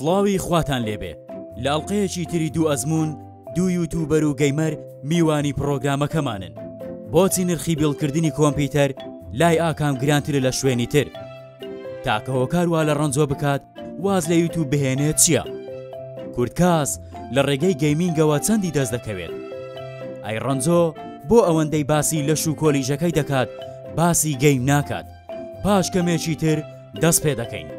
سڵاوی خواتان لێبێ لە ئەڵلقەیەکی تری دوو ئەزمون دوو یوتوبەر و گەیمەر میوانی پرۆگرامەکەمانن بۆچی نرخی بیڵکردنی کۆمپیوتەر لای ئاکام گرانترە لە شوێنی تر تاکە هۆکار وا لە ڕەنجۆ بکات واز لە یوتوب بهێنێت چییە؟ کورتکاس لە ڕێگەی گەیمینگەوە چەندی دەست دەکەوێت ئەی ڕەنجۆ بۆ ئەوەندەی باسی لەش و کۆلیژەکەی دەکات باسی گەیم ناکات پاش کەمێکی تر دەست پێ دەکەین.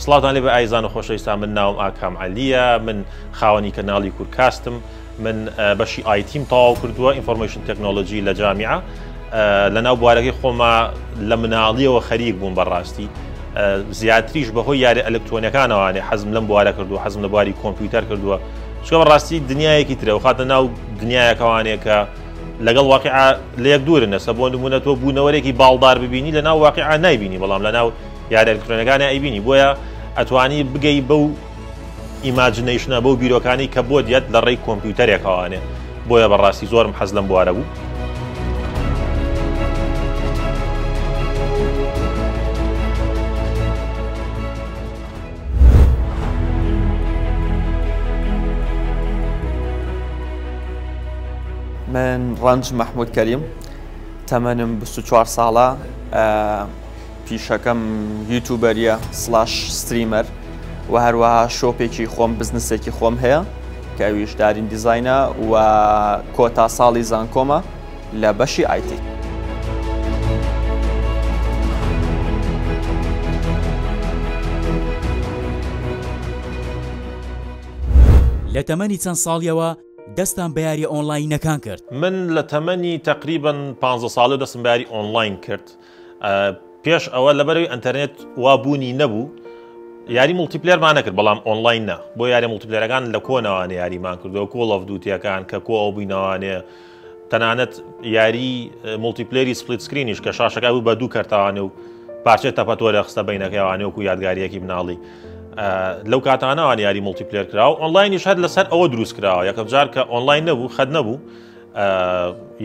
سڵاتان لێ بە ئایزان و خۆشەویستان من ناوم ئاکام عەلیە من خاوەنی کەناڵی کورتکاستم من بەشی ئایتیم تەواو کردووە ئینفۆرمێشن تەکنۆلۆجی لە جامیعە لەناو بوارەکەی خۆما لە مناڵیەوە خەریک بووم بەڕاستی زیاتریش بەهۆی یاری ئەلکترۆنیەکانەوانێ حەزم لەم بوارە کردووە حەزم لە بواری کۆمپیوتەر کردووە چکە بەڕاستی دنیایەکی ترە و خاتە ناو دنیایەکەوانەیە کە لەگەڵ واقعە لە یەک دوورن نەسە بۆ نمونە تۆ بوونەوەرێکی باڵدار ببینی لە ناو واقعە نایبینی بەڵام لە ناو یاری ئەلکترۆنیەکانە ئەیبینی بۆیە ئەتوانی بگەی بەو ئیماجنەیشنە بەو بیرۆکانی کە بۆ دیێت لە ڕێی کۆمپیوتەرێکەوانێ بۆیە بەڕاستی زۆرم حەز لەم بوارە بوو. من ڕەنج مەحموود کەریم تەمەنم 24 ساڵە پیشەکەم یوتوبەریە سلاش ستریمەر و هەروەها شۆپێکی خۆم بزنسێکی خۆم هەیە کە ئەویش دارین دیزاینە و کۆتا ساڵی زانکۆمە لە بەشی ئایتی. لە تەمەنی چەند ساڵیەوە دەستان بە یاری ئۆنلاینەکان کرد؟ من لە تەمەنی تقریباً 15 ساڵە دەستم بە یاری ئۆنلاین کرد. پێش ئەوە لەبەرەوەی ئەنتەرنێت وابوونی نەبوو یاری مولتیپلێرمان نەکرد بەڵام ئۆنلاین نا بۆ یاری مولتیپلێرەکان لە کۆنەوانە یاریمان کردەوە کۆڵ ئۆف دووتیەکان کە کۆ ئەو بووینەوانێ تەنانەت یاری مولتیپلێری سپلیت سکرینیش کە شاشەکە بوو بە دوو کەرتەوانێ و پارچێت تەپەتۆرە خستە بینەکەیوانێ وەکو یادگاریەکی مناڵی لەو کاتانەوان یاری مولتیپلێر کراوە ئۆنلاینیش هەر لەسەر ئەوە دروست کراوە یەکەم جار کە ئۆنلاین نەبوو خەد نەبوو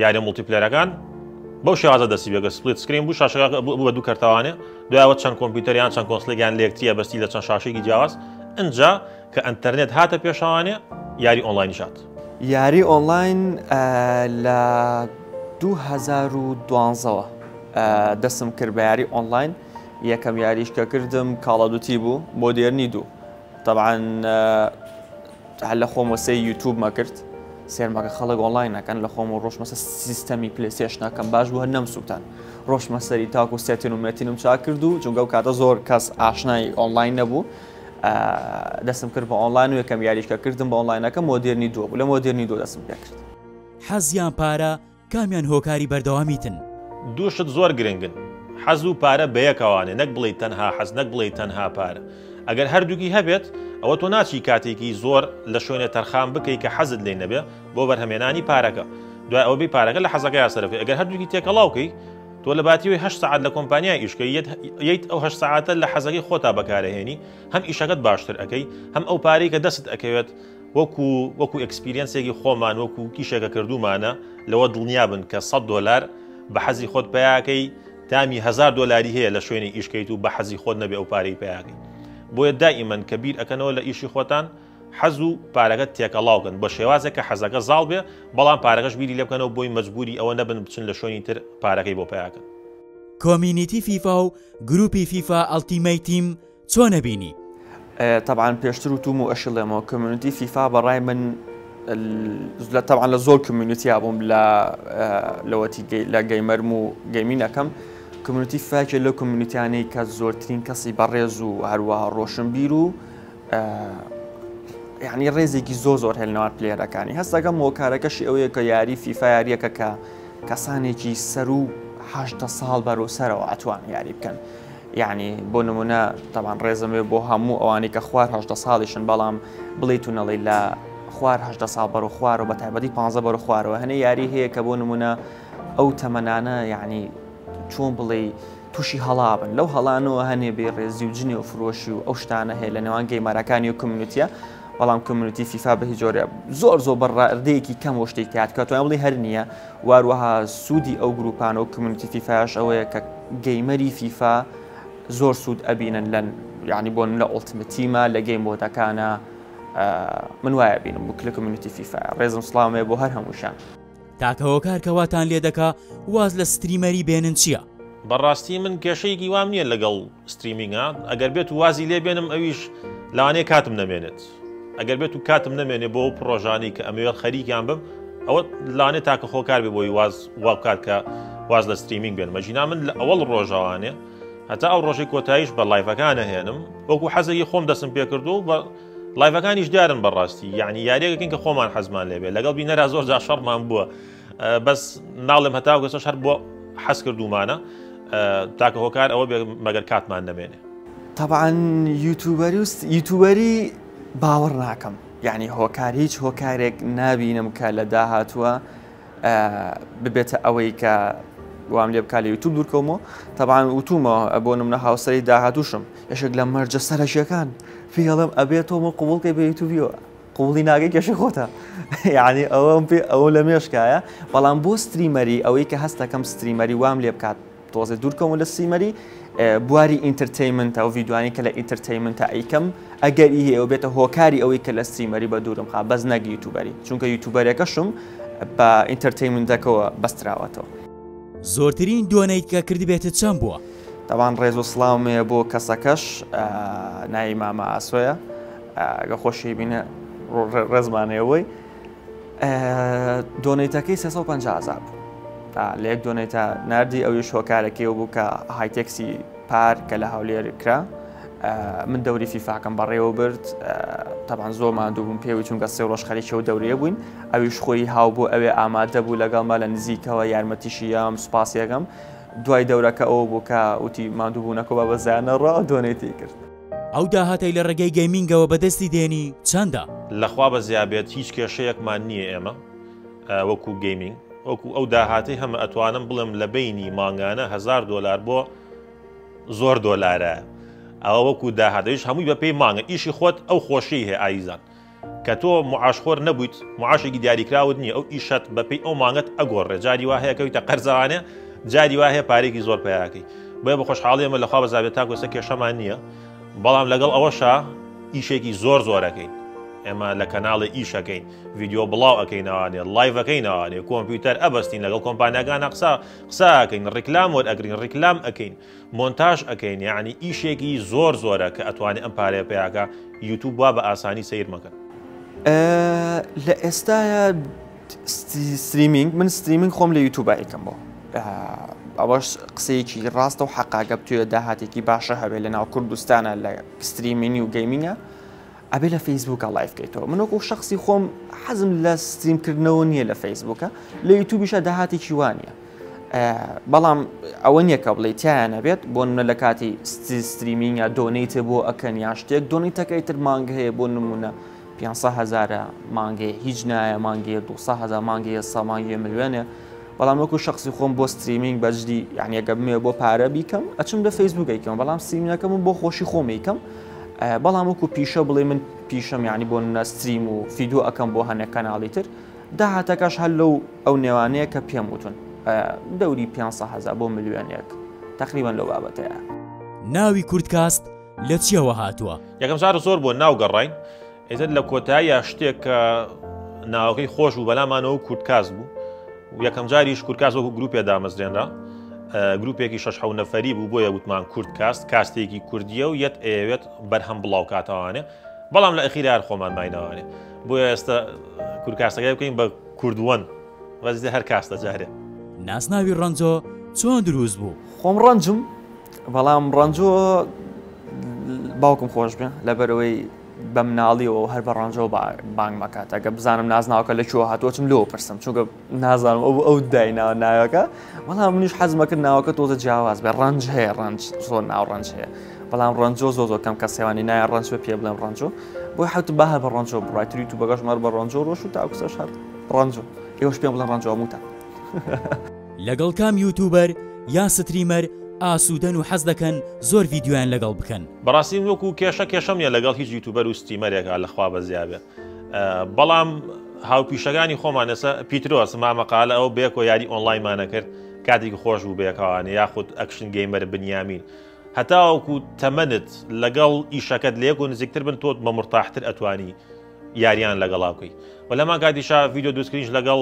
یاری مولتیپلێرەکان بەو شێوازە دەستی بێگە سپلیت سکرین بوو شاشەکە بوو بە دوو کەرتەوانێ دوایەوە چەند کۆمپیوتەریان چەند کۆنسڵێکیان لێکتیە بەستی لە چەند شاشێکی جیاواز ئەنجا کە ئەنتەرنێت هاتە پێشەوانێ یاری ئۆنلاینی شات. یاری ئۆنلاین لە 2012ەوە دەستم کرد بە یاری ئۆنلاین یەکەم یاریش کە کردم کاڵەدوتی بوو مۆدێرنی دوو طبعاً هەر لە خۆم وەسەی یوتوبمە کرد سێرمەکە خەڵک ئۆنلاینەکەن لە خۆم و ڕۆژمەسە سیستەمی پلەیستێشنەکەم باش بوو هەر نەمسووتان ڕۆژمە سەری تاکو سێتین و مێتینم چا کرد و چونکە و کاتە زۆر کەس ئاشنای ئۆنلاین نەبوو دەستم کرد بە ئۆنلاین و یەکەم یاریشکە کردم بە ئۆنلاینەکە مۆدێرنی دووە بوو لە مۆدێرنی دوو دەستم پێ کرد. حەزیان پارە کامیان هۆکاری بەردەوامیتن؟ دووشت زۆر گرنگن حەز و پارە بەیەکەوانێ نەک بڵێ تەنها حەز نەک بڵێ تەنها پارە ئەگەر هەردووکی هەبێت ئەوە تۆ ناچی کاتێکی زۆر لە شوێنێ تەرخان بکەی کە حەزت لێ نەبێ بۆ بەرهەمێنانی پارەکە دوای ئەوە بێ پارەکە لە حەزەکەی سەرفی ئەگەر هەردووکی تێکەڵاوکەی تۆ لە باتیەوەی 8 ساعات لە کۆمپانیای ئیشکە یەیت ئەو 8 ساعاتە لە حەزەکەی خۆتا بەکارەهێنی هەم ئیشەکەت باشتر ئەەکەی هەم ئەو پارەی کە دەست ئەکەوێت وەکو ئەکسپیرینسێکی خۆمان وەکو کیشێکە کردومانە لەوە دڵنیا بن کە $100 بە حەزی خۆت پیاکەی تامی $1000 هەیە لە شوێنی ئیشکەیت و بە حەزی خۆت نەبێ ئەو پارەی پیاکەی بۆیە دائیمەن کە بیر ئەکەنەوە لە ئیشی خۆتان حەز و پارەکەت تێکەڵاوکەن بە شێوازێک کە حەزەکە زاڵ بێ بەڵام پارەکەش بیری لێ بکەنەوە بۆی مەجبوری ئەوە نەبن بچن لە شوێنی تر پارەکەی بۆ پیاکەن. کۆمینیتی فیفا و گروپی فیفا ئەڵتیمەیت تیم چۆن نەبینی؟ طبعاً پێشتر و توم و ئەشڵێمەوە کۆمیونیتی فیفا بەڕای من طبعاً لە زۆر کۆمیونیتیا بووم لەوەتی لە گەیمەرم و گەیمینەکەم کۆمیونیتی فاکێ لە کۆمیونیتیانەی کە زۆرترین کەسی بەڕێز و هەروەها ڕۆشنبیر و یعنی ڕێزێکی زۆر هێلنەوە پلێرەکانی هەستەکەم هۆکارەکەشی ئەوەیە کە یاری فیفا یاریەکە کە کەسانێکی سەر و 8 ساڵ بەرەو سەرەوە ئەتوان یاری بکەن یعنی بۆ نمونە طبعاً ڕێزمێ بۆ هەموو ئەوانی کە خوار 8 ساڵیشن بەڵام بڵێت و نەڵێ لە خوار 8 ساڵ بەرەو خوارەوە بە تایبەتی 15 بەرەو خوارەوە هەنێ یاری هەیە کە بۆ نمونە ئەو تەمەنانە یعنی چۆن بڵێ تووشی هەڵابن لەو هەڵانەوە هەنێ بێ ڕێزی و جنێ و فرۆشی و ئەو شتانە هەیە لە نێوان گەیمەرەکانی و کۆمیونیتیە بەڵام کمیونیتی فیفا بە هیچ جۆرە زۆر بەڕادەیەکی کەم و شتێک تات کە توانێ بڵێ هەر نییە واروەها سوودی ئەو گروپانە و کمیونیتی فیفاش ئەوەیە کە گەیمەری فیفا زۆر سوود ئەبینن لەن یعنی بۆن لە ئۆڵتیمەتیمە لە گەیم بۆتەکانە من وایە بینم بوو لە کمیونیتی فیفا ڕێزم سڵامێ بۆ هەر هەمووشان تاکەوە کارکەواتان لێ دەکا واز لە ستریمەری بێنن چییە؟ بەڕاستی من کێشەیەکی وام نییە لەگەڵ ستریمینگە ئەگەر بێت و وازی لێ بێنم ئەویش لەوانەیە کاتم نەمێنێت ئەگەر بێت و کاتم نەمێنێ بۆ پرۆژانی کە ئەمەوێت خەریکیان بم ئەوە لەوانێت تاکە خۆکار بێ بۆی وا بکات کە واز لە ستریمینگ بێن مەژینا من لە ئەوەڵ ڕۆژەوانێ هەتا ئەو ڕۆژی کۆتاییش بە لایڤەکانە هێنم وەکو حەزەی خۆم دەستم پێکردو بە لایڤەکانیش دیارن بەڕاستی یعنی یاریەکەین کە خۆمان حەزمان لێبێ لەگەڵ بینەرا زۆر جا شەڕمان بووە بەس ناڵێم هەتا گەسە هەر بۆ حەز کردومانە تاکە هۆکار ئەوە بێ مەگەر کاتمان نەمێنێ طبعا یوتیوبەری باوەڕ ناکەم یعنی هۆکار هیچ هۆکارێک نابینم کە لە داهاتووە ببێتە ئەوەی کە وام لێ بکات لە یوتیوب دوورکەومەوە طبعا وتومەوە بۆ نمونە هاوسەری داهاتووشم یەشێک لە مەرجە سەرەشیەکان پێڵم ئەبێتەوە قوبوڵکەی بە یوتیوبیەوە قوڵی ناگەی کێشی خۆتە یعنی ئەوە لە مێشکایە بەڵام بۆ ستریمەری ئەوەی کە هەستەکەم ستریمەری وام لێ بکات تۆزێ دوورکەمە لە ستریمەری بواری ئینترتەینمنتە و ڤیدیوانی کە لە ئینترتەینمنتە ئەیکەم ئەگەری هەیە ئەو بێتە هۆکاری ئەوەی کە لە ستریمەری بە دوورم خا بەس نەگە یوتیوبەری چونکە یوتیوبەرەکەشم بە ئینترتەینمنتەکەەوە بەستراوەتەوە زۆرترین دوانەیت کە کردی بێتە چەند بووە؟ تاوان ڕێز و سڵامێ بۆ کەسەکەش ناوی مامە ئاسۆیە گە خۆشی بینە ڕێزمانەوەی دۆنەیتەکەی 350,000 بوو لە یەک دۆنەیتە نردی ئەویش هۆکارەکەی بوو کە هایتێکسی پار کە لە هەولێر کرا من دەوری فیفاکەم بەڕێوە برد تاوان زۆر ماندوو بووم پێوی چونکە سێ ڕۆژ خەریکە و دەوریە بووین ئەویش خۆی هاو بوو ئەوێ ئامادە بوو لەگەڵمە لە نزیکەوە یارمەتیشیەم سوپاسیەکەم دوای دەورەکە ئەوە بوو کە وتی ماندوو بوونەکە بە بەزیانە ڕە دۆنێتی کرد ئەو داهاتەی لە ڕێگەی گەیمینگەوە بەدەستی دێنی چەندە؟ لەخوا بە زیابێت هیچ کێشەیەکمان نییە ئێمە وەکو گەیمینگ وەکو ئەو داهاتی هەمە ئەتوانم بڵم لە بینی مانگانە $1000 بۆ زۆر دۆلارە ئەوە وەکو داهاتەیش هەمووی بە پێی مانگە ئیشی خۆت ئەو خۆشی هەیە ئایزان کە تۆ معاشخۆر نەبوویت معاشێکی دیاریکراوت نییە ئەو ئیشت بەپێی ئەو مانگت ئەگۆڕێ جاری وا هەیە کەویتە قەرزانێ جاری وا هەیە پارێکی زۆر پیاکەی بۆیە بە خۆشحاڵی ئەمە لەخوا بەزابێت تاکۆسە کێشەمان نییە بەڵام لەگەڵ ئەوەشە ئیشێکی زۆرەکەین ئێمە لە کەناڵی ئیشەکەین ڤیددیۆ بڵاو ئەەکەینەوانێ لایڤەکەینەوانێ کۆمپیوتەر ئەبستین لەگەڵ کۆمپانیەکانە قساکەین ڕیکلام وەرئەگرین ڕیکلام ئەەکەین مۆنتاژ ئەەکەین یعنی ئیشێکی زۆرە کە ئەتوانێت ئەم پارەیە پیاکە یوتیوب وا بە ئاسانی سیر مەکەن لە ئێستاە ستریمینگ من ستریمینگ خۆم لە یوتیوب ئەیکەم بۆ ئەوەش قسەیەکی ڕاستە و حەقاگە بتوێت داهاتێکی باشە هەبێت لە ناو کوردستانە لە ستریمینی و گەیمینە ئەبێ لە فەیسبووکە لایڤکەیتەوە منەکو شخصی خۆم حەزم لە ستریمکردنەوە نییە لە فەیسبووکە لە یوتیوبیشە داهاتێکی وانە بەڵام ئەوە نییە کە بڵێ تیانە بێت بۆ منە لە کاتی ستریمینگە دۆنیتە بۆ ئەکەن یا شتێک دۆنیتەکەی تر مانگ هەیە بۆ نمونە 500,000 مانگێ هیچ نایە مانگێ 200,000 مانگێ 100 مانگێ ملیۆنێ بەڵام وەکو شخصی خۆم بۆ ستریمینگ بەجدی یعنی ئەگە بمێ بۆ پارە بیکەم ئەچم لە فەیسبووکەیکەم بەڵام ستریمینەکەم بۆ خۆشی خۆمەیکەم بەڵام وەکو پیشە بڵێ من پیشەم یعنی بۆ نەستریم و ڤیدیۆ ئەەکەم بۆ هەنێک کەناڵی تر داهاتەکەش هەر لەو ئەو نێوانەیە کە پێم وتون دەوری 500,000 بۆ ملیۆنێک تقریبان لەو بابەتەیە ناوی کورتکاست لە چیەوە هاتووە؟ یەکەم جار زۆر بۆ ناو گەڕین ئێتر لە کۆتاییە شتێک کە ناوەکەی خۆش و بەلامانەوە کورتکاس بوو یەکەم جاریش کورتکاس وەکو گروپێ دامەزرێنرا گروپێکی 6 نەفەری بوو بۆیە وتمان کورتکاست کاستێکی کوردیە و یەت ئەوێت بەرهەم بڵاو کاتەوانێ بەڵام لە ئەخیرار خۆمان ماینەوانێ بۆیە ئێستا کورتکاستەکەی بکەین بە کوردوەن وەزدە هەر کاستە جارێ ناسناوی ڕەنجۆ چۆن دروست بوو؟ خۆم ڕەنجم بەڵام ڕەنجۆ باوکم خۆش بێ لەبەرەوەی بە مناڵیەوە هەر بە ڕەنجۆ بانگ مەکات ئەگە بزانم نازناوەکە لەکوێوە هاتووەچم لەوە پرسم چونکە نازانم ئەو دایناوە ناوەکە بەڵام منیش حەزمەکرد ناوەکە تۆزە جیاواز بێ ڕەنج هەیە ڕەنج زۆر ناو ڕەنج هەیە بەڵام ڕەنجۆ زۆر کەم کە سێوانی نایە ڕەنج بە پێ بڵێم ڕەنجۆ بۆی حوت بەهە بە ڕەنجۆ بڕایتری تو بەگەشمەر بە ڕەنجۆ ڕۆژ و تاکوسەش هەر ڕەنجۆ ئێوەش پێم بڵێم ڕەنجۆ هەمووتە لەگەڵ کام یوتیوبەر یا ستریمەر ئاسوودەن و حەز دەکەن زۆر ڤیددیویان لەگەڵ بکەن. بەڕاستی وەکو کێشەم نیە لەگەڵ هیچ یوتوبەر و ستیمەرێکە لەخوا بەزیابێ. بەڵام هاوپیشەکانی خۆمان ئێستا پیترۆس مامەقالە ئەو بێکۆ یاری ئۆنلاینمانە کرد کاتێکی خۆش بوو بێکەوانە یاخود ئەکشن گەیمەر بنیامین. هەتاوەکو تەمەنت لەگەڵ ئیشەکەت لێک و نزیکتر بن تۆ بە مرتاحتر ئەتوانی یاریان لەگەڵاوکەی. و لەمان کاتیشا ڤیددیۆ دووسکرینش لەگەڵ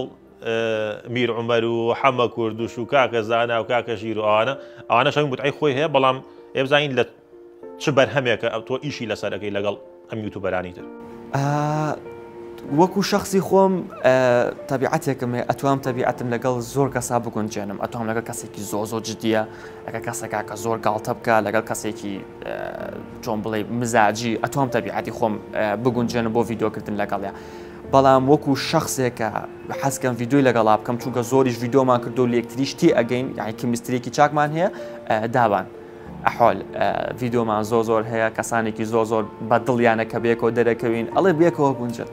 میر عومەر و حەمە کوردوش و کاکە زانا و کاکە ژیر و ئەوانە شەوی متعی خۆی هەیە بەڵام ئێبزانین لە چ بەرهەمێکە تۆ ئیشی لەسەرەکەی لەگەڵ ئەم یوتوبەرانی تر. وەکو شخصی خۆم تەبیعەتێکم هەیە ئەتوام تەبیعەتم لەگەڵ زۆر کەسا بگونجێنم ئەتوام لەگەڵ کەسێکی زۆر جدیە لەگەڵ کەسێکا کە زۆر گاڵتە بکە لەگەڵ کەسێکی چۆن بڵێ مزاجی ئەتوام تەبیعەتی خۆم بگونجێنم بۆ ڤیددیۆکردن لەگەڵێ. بەڵام وەکو شخصێکە حەزکەم ڤیددیۆی لەگەڵا بکەم چونکە زۆریش ڤیددیۆمان کردو لە یەکتریش تی ئەگەین یعنی کیمیستریەکی چاکمان هەیە دابان. ئەحۆل ڤیددیۆمان زۆر هەیە کەسانێکی زۆر بە دڵیانە کە بێکەوە دەرەکەوین ئەڵێ بێکەوە گونجێت.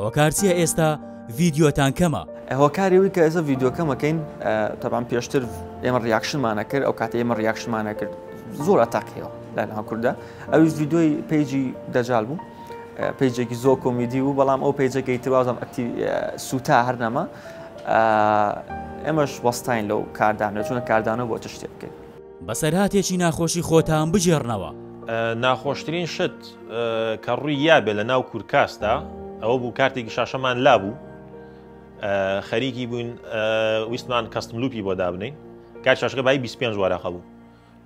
هۆکارچیە ئێستا ڤیددیۆتان کەمە؟ هۆکاریەوەی کە ئێستا ڤیددیۆکەمەکەین تەبان پێشتر ئێمە ڕیاکشنمانە کرد ئەو کاتە ئێمە ڕیاکشنمانە کرد زۆر ئەتاقیەوە لە ناو کووردا ئەویش ڤیددیۆی پێیجی دەجال بوو پێیجێکی زۆر کۆمیدی بوو بەڵام ئەو پێیجەکەی ترازم سوتا هەرنەما ئێمەش وەستاین لەو کاردانە چونە کاردانە بۆ چ شتێک بکەین. بەسەرهاتێکی ناخۆشی خۆتان بجێڕنەوە. ناخۆشترین شت کە ڕووی یابێ لە ناو کورکاستا ئەوە بوو کارتێکی شاشەمان لابوو خەریکی بووین ویستمان کەستم لوپی بۆ دابنین کات شاشەکە بای 25 وەرەقە بوو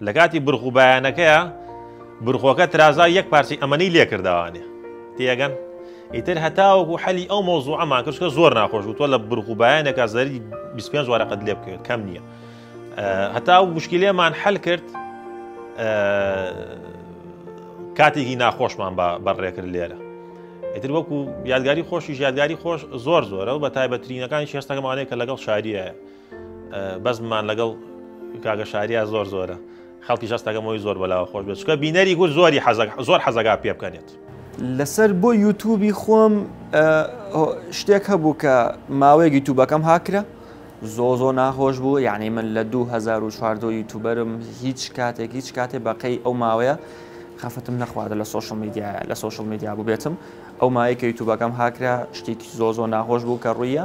لە کاتی برخوبایانەکەیە برخۆکە ترازا یەک پارچەی ئەمەنەی لێ کرداوانێ تێگەن ئیتر هەتاوەکو حەلی ئەو مۆزوعەمان کرد کە زۆر ناخۆش بوو تۆ لە برخوبایانێکە زەری 25 وەرەقەت لێ بکەوێت کەم نییە هەتا مشکلێمان حەل کرد کاتێکی ناخۆشمان بەڕێکرد لێرە ئیتر وەکو یادگاری خۆشی یادگاری خۆش زۆرە و بە تایبەترینەکانی شێستەکەمانەیە کە لەگەڵ شاریایە بەزمان لەگەڵ کاگە شاریە زۆرە خەڵکی شەستەکەمەوەی زۆر بەلاوە خۆش بێت چکە بینەری گور زۆر حەزەگا پێ بکەنێت لەسەر بۆ یوتوبی خۆم شتێک هەبوو کە ماوەیەک یوتوبەکەم هاکرە زۆ ناخۆش بوو یعنی من لە 2014 یوتوبەرم هیچ کاتێک بەقەی ئەو ماوەیە خەفتم نەخوادە لە سۆشڵ میدیا بوو بێتم ئەو مایە کە یوتوبەکەم هاکرا شتێکی زۆ ناخۆش بوو کە ڕوویە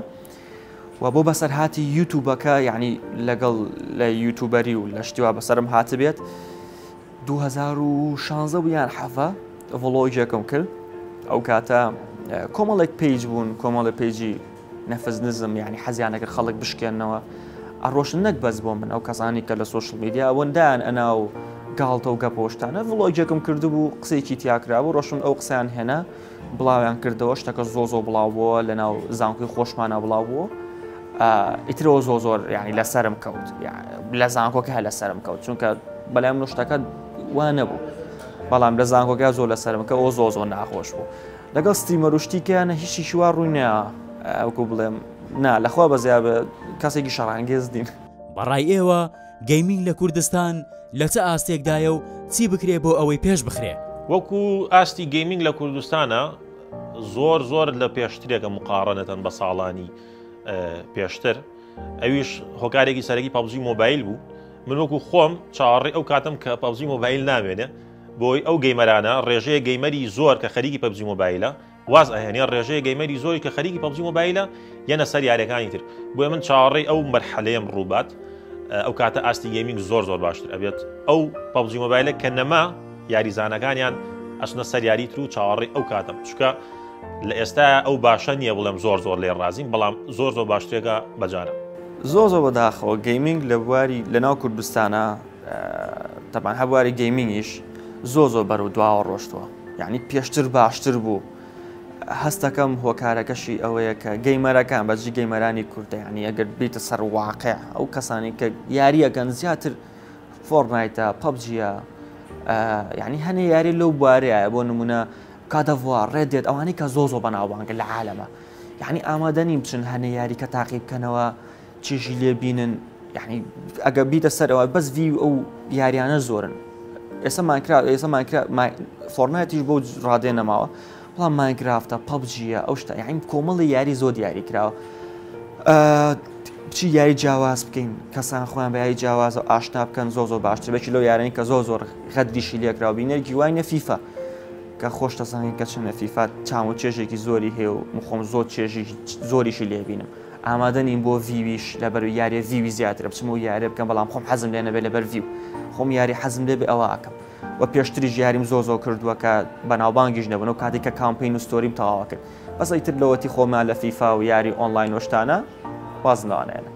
و بۆ بەسەرهاتی یوتوبەکە یعنی لەگەڵ لە یوتوبەری و لە شتیوا بەسرم هاتە بێت 2016 یان حەفە ڤڵۆگێکم کرد ئەو کاتە کۆمەڵێک پیج بوون کۆمەڵی پیجی نەفەزنزم یعنی حەزیانەکە خەڵک بشکێنەوە ئەڕۆشن نەک بەس بۆ من ئەو کەسانی کە لە سۆشڵ میدیا ئەوەندایان ئەنا و گاڵتە و گەپۆشتانە ڤڵۆگێکم کرده بوو قسێکی تیاکرا بوو ڕۆشن ئەو قسەیان هێنا بڵاویان کردەوە شتەکە زۆ بڵاو بووە لە ناو زانکۆی خۆشمانە بڵاو بووە ئیترەوە زۆر یعنی لەسرم کەوت لە زانکۆکە هە لەسرم کەوت چونکە بەلای من شتەکە وا نەبوو بەڵام لە زانکۆکە زۆر لەسرم کە ئەو زۆ ناخۆش بوو لەگەڵ ستریمەر و شتیکەیانە هیچی شووا ڕووی نییە ئەوکو بڵێم نا لەخوا بەزیاب کەسێکی شەڕانگێز دین بەڕای ئێوە گەیمینگ لە کوردستان لە چه ئاستێکدایە و چی بکرێ بۆ ئەوەی پێش بخرێ وەکو ئاستی گەیمینگ لە کوردستانە زۆر لە پێشترێکە مقارنەتەن بە ساڵانی پێشتر ئەویش هۆکارێکی سەرەکی پابجی مۆبایل بوو من وەکو خۆم چاڕێ ئەو کاتم کە پابجی مۆبایل نامێنێ بۆی ئەو گەیمەرانە ڕێژەیە گەیمەری زۆر کە خەریکی پابجی مۆبایلە واز ئەهێنێ ڕێژەیە گەیمەری زۆری کە خەریکی پابجی مۆبایلە یەنە سەر یاریەکانی تر بۆیە من چاڕێ ئەو مەرحەلەیەم ڕووبات ئەو کاتە ئاستی گەیمینگ زۆر باشتر ئەبێت ئەو پابجی مۆبایلە کە نەما یاریزانەکانیان ئەسنە سەر یاریتر و چاوەڕێ ئەو کاتم چکە لە ئێستا ئەو باشە نییە بڵێم زۆر لێ ڕازیم بەڵام زۆر باشترێکە بەجارە زۆر بەداخەوە گەیمینگ لە بواری لە ناو کوردستانە تەبان هەبواری گەیمینگیش زۆر بەرەو دواوە ڕۆشتووە یعنی پێشتر باشتر بوو هەستەکەم هۆکارەکەشی ئەوەیە کە گەیمەرەکان بەجی گەیمەرانی کوردە ینی ئەگەر بیتە سەر واقع ئەو کەسانی کە یاریەکەن زیاتر فۆرنایتە پەبجیە یعنی هەنێ یاری لەو بوارەیە بۆ نمونە کادەڤوار ڕێدێت ئەوانی کە زۆ بەناوبانگە لە عالەمە یعنی ئامادەنی بچن هەنێ یاری کە تاقی بکەنەوە چیژی لێ بینن یعنی ئەگە بیتە سەرەوە بەس وی ئەو یاریانە زۆرن ئێستا فۆرنایتیش بۆ ڕادێ نەماوە بەڵام ماینکرافتە پەبجیە ئەو شتە یعنی کۆمەڵی یاری زۆر دیاری کراوە بچی یاری جیاواز بکەین کەسان خۆیان بە یاری جیاواز و ئاشنا بکەن زۆ باشتر بەکی لەو یارانی کە زۆر خەدریشی لێکراوە بینەرگی وای نە فیفا کە خۆش دەزانین کە چنە فیفا چاو و چێژێکی زۆری هەیە و مخۆم زۆر چێژی زۆریشی لێبینم ئامادە نین بۆ ڤیویش لەبەر یاری ڤیوی زیاتر بچم و یاری بکەم بەڵام خۆم حەزم لێ نەبێت لەبەر ڤیو خۆم یاری حەزم لێ بێ ئەوە ئاکەم و پێشتریش یاریم زۆ کردووە کە بەناوبانگیش نەبوون و کاتێک کە کامپین و ستۆریم تەواو کرد بەس ئیتر لەوەتی خۆمان لە فیفا و یاری ئۆنلاین وەشتانە وازنەوانێنە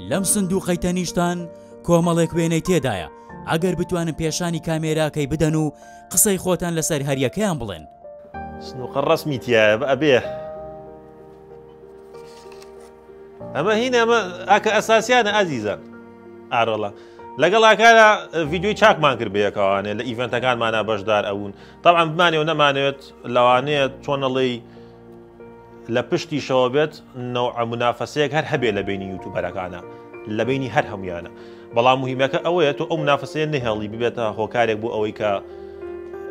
لەم سندوقەی تەنیشتان کۆمەڵێک وێنەی تێدایە ئەگەر بتوانن پێشانی کامێراکەی بدەن و قسەی خۆتان لەسەر هەریەکەیان بڵێن سنووقە ڕسمی تایە ئەبێ ئەمە هینە ئەمە ئاکە ئەساسیانە ئازیزان ئاڕۆڵە لەگەڵ ئاکارە ڤیددیۆی چاکمان کرد بەیەکەوانێ لە ئیڤەنتەکانمانە بەشدار ئەوون تەڵام بمانێ و نەمانوێت لەوانەیە چۆنەڵی لە پشتیشەوە بێت نەوع منافەسەیەک هەر هەبێ لە بینی یوتوبەرەکانە لە بینی هەر هەمویانە بەڵام مهمەکە ئەوەیە تۆ ئەو منافەسەیە نەهێڵی ببێتە هۆکارێک بۆ ئەوەی کە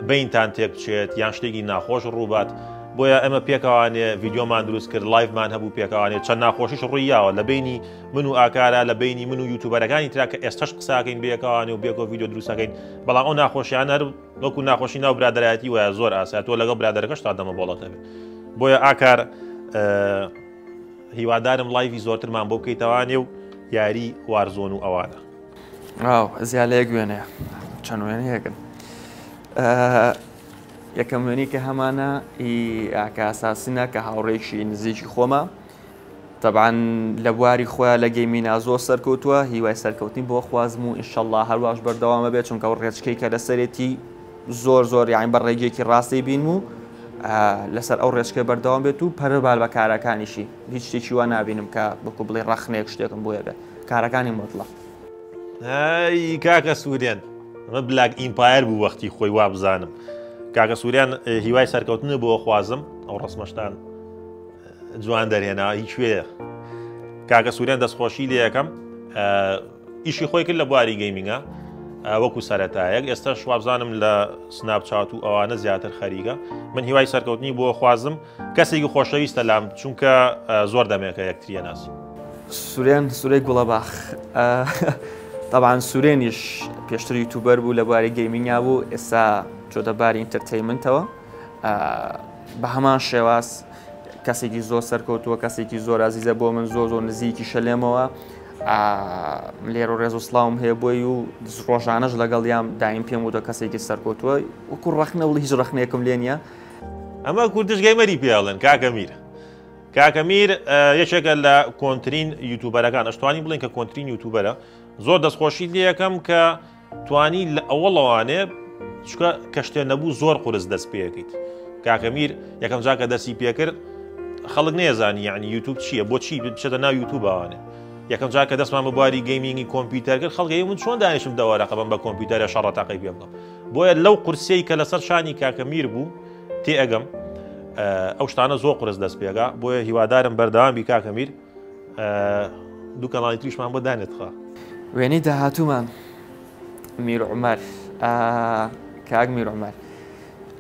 بینتان تێک بچێت یان شتێکی ناخۆش ڕووبات بۆیە ئەمە پێکەوانێ ڤیددیۆمان دروست کرد لایڤمان هەبوو پێکەوانێت چەند ناخۆشیش ڕوویاوە لە بینی من و ئاکارە لە بینی من و یوتوبەرەکانی ترا کە ئێستش قساکەین بەیەکەوانێ و بێکۆ ڤیددیۆ دروستەکەین بەڵام ئەو ناخۆشیان هەر وەکو ناخۆشی ناو برادایەتی وایە زۆر ئاسا تۆ لەگەڵ برادەرەکەش تا دەمە بۆڵەتە بێت بۆیە ئاکار هیوادارم لایڤی زۆرترمان بۆ بکەیتەوانێ و یاری وارزۆن و ئەوانە زیالەیەک وێنەیە چەند وێنەیەکن یەکەم وێنی کە هەمانە ئاکە ئاساسینە کە هاوڕێکی نزیکی خۆمە طبعاً لە بواری خۆیان لە گەیمینە زۆر سەرکەوتووە هیوای سەرکەوتین بۆ خوازم و ئینشەڵڵا هەروەش بەردەوامە بێت چونکە ڕێچکەی کە لەسەرێتی زۆر یان بە ڕێگەیەکی ڕاستی بین و لەسەر ئەو ڕێچکە بەردەوام بێت و پەربال بە کارەکانیشی هیچ شتێکی وا نابینم کە بەکو بڵێ ڕەخنێک شتێکم بۆیە بێت کارەکانی مطلق ئەی کاکە سوورێن ئەمە بلاک ئیمپایر بوو وەختی خۆی وا بزانم کاکە سووریان هیوای سەرکەوتنە بۆ خوازم ئەو ڕسمەشتان جوان دەرهێنا هیچ شوێیە کاکە سووریان دەستخۆشی لێ یەکەم ئیشی خۆی کرد لە بواری گەیمینگە وەکو سەرەتایەک ئێستا شوابزانم لە سناپچات و ئەوانە زیاتر خەریکە من هیوای سەرکەوتنی بۆ خوازم کەسێکی خۆشەویستە لام چونکە زۆر دەمێکە یەکتریە ناسی سوورێن سوورەی گوڵەباخ طبعاً سوورێنیش پێشتر یوتوبەر بوو لە بواری گەیمینگا بوو ئێستا چۆتە باری ئینتەرتەینمنتەوە بە هەمان شێواز کەسێکی زۆر سەرکەوتووە کەسێکی زۆر ئازیزە بۆ من زۆر نزیکی شەلێمەوە لێرە و ڕێز و سڵاوم هەیە بۆی و ڕۆژانەش لەگەڵیام دایم پێم وتە کەسێکی سەرکەوتووە وەکو ڕەخنە وڵی هیچ ڕەخنەیەکم لێ نییە ئەمە کوردش گەیمەری پێڵێن کاکە میر یەکێکە لە کۆنترین یوتوبەرەکان ئەشتوانی بڵێن کە کۆنترین یوتوبەرە زۆر دەستخۆشی لێ یەکەم کە توانی لە ئەوەڵەوانێ چکە کەشتێ نەبوو زۆر قورس دەست پێەکەیت کاکە میر یەکەم جاکە دەستی پێکرد خەڵک نێزانی یعنی یوتوب چییە بۆچی بچێتە ناو یوتوبەوانێ یەکەم جاکە دەستمان بە بواری گەیمینگی کۆمپیوتەر کرد خەڵکی من چۆن دانیشم دەوەرەقە بم بە کۆمپیوتەرە شەڕەتاقی پێ بڵم بۆیە لەو قورسەی کە لەسەر شانی کاکە میر بوو تێ ئەگەم ئەو شتانە زۆر قورس دەست پێگا بۆیە هیوادارم بەردەوامی کاکە میر دوو کەناڵی تریشمان بۆ دانێتخوا وێنەی داهاتوومان میر عومەر کاک میر عومەر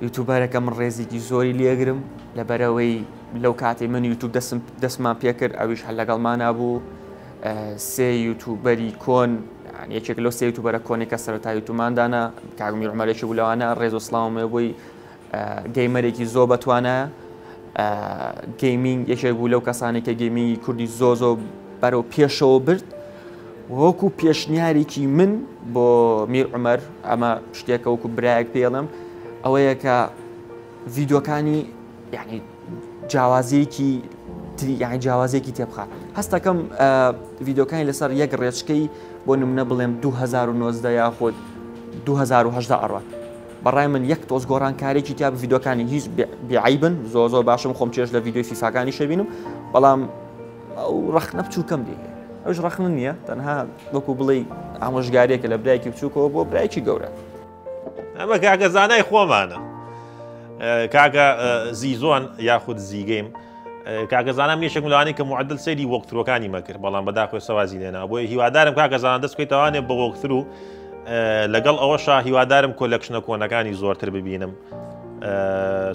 یوتوبەرەکە من ڕێزێکی زۆری لێگرم لەبەرەوەی لەو کاتێ من یوتوب دەستمان پێکرد ئەویش هەر لەگەڵمان نبوو سێ یوتوبەری کۆن یەکێک لەو سێ یوتوبەرە کۆنی کە سەرەتا یوتوبماندانە کاک میر عومەرێکی بوو لەوانە ڕێز و سڵاومێ بووی گەیمەرێکی زۆر بەتوانە گەیمینگ یەکێک بوو لەو کەسانی کە گەیمینگی کوردی زۆ بەرەو پێشەوە برد وەکو پێشنیارێکی من بۆ میر عومەر ئەمە شتێکە وەکو برایەک پێڵم ئەوەیە کە ڤیددیۆکانی یعنی جیاوازەیەکی تێبخات هەستەکەم ڤیددیۆکانی لەسەر یەک ڕێچکەی بۆ نمونە بڵێم 2019 یاخۆ 2010 ئەڕات بەڕای من یەک تۆز گۆڕانکارێکی تیا بە ڤیددیۆکانی هیچ بیعیبن زۆر باشم خۆم چێژ لە ڤیددیۆی فیفاکانی شەبینم بەڵام ئەو ڕەخنە بچووکەم دی ئەوش ڕەخنە نییە تەنها وەکو بڵێ ئامۆژگارێکە لە برایەکی بچووکەوە بۆ برایەکی گەورە ئەمە کاکە زانای خۆمانە کاکە زیزۆن یاخود زیگەیم کاکە زانام یەشێک لەوانەی کە معدل سەیری وەکترۆکانی مەکرد بەڵام بەداخۆی سەوازی لێنا بۆیە هیوادارم کاکە زانان دەست بکەیتەوانێ بە وەکتر و لەگەڵ ئەوەشە هیوادارم کۆلەکشنە کۆنەکانی زۆرتر ببینم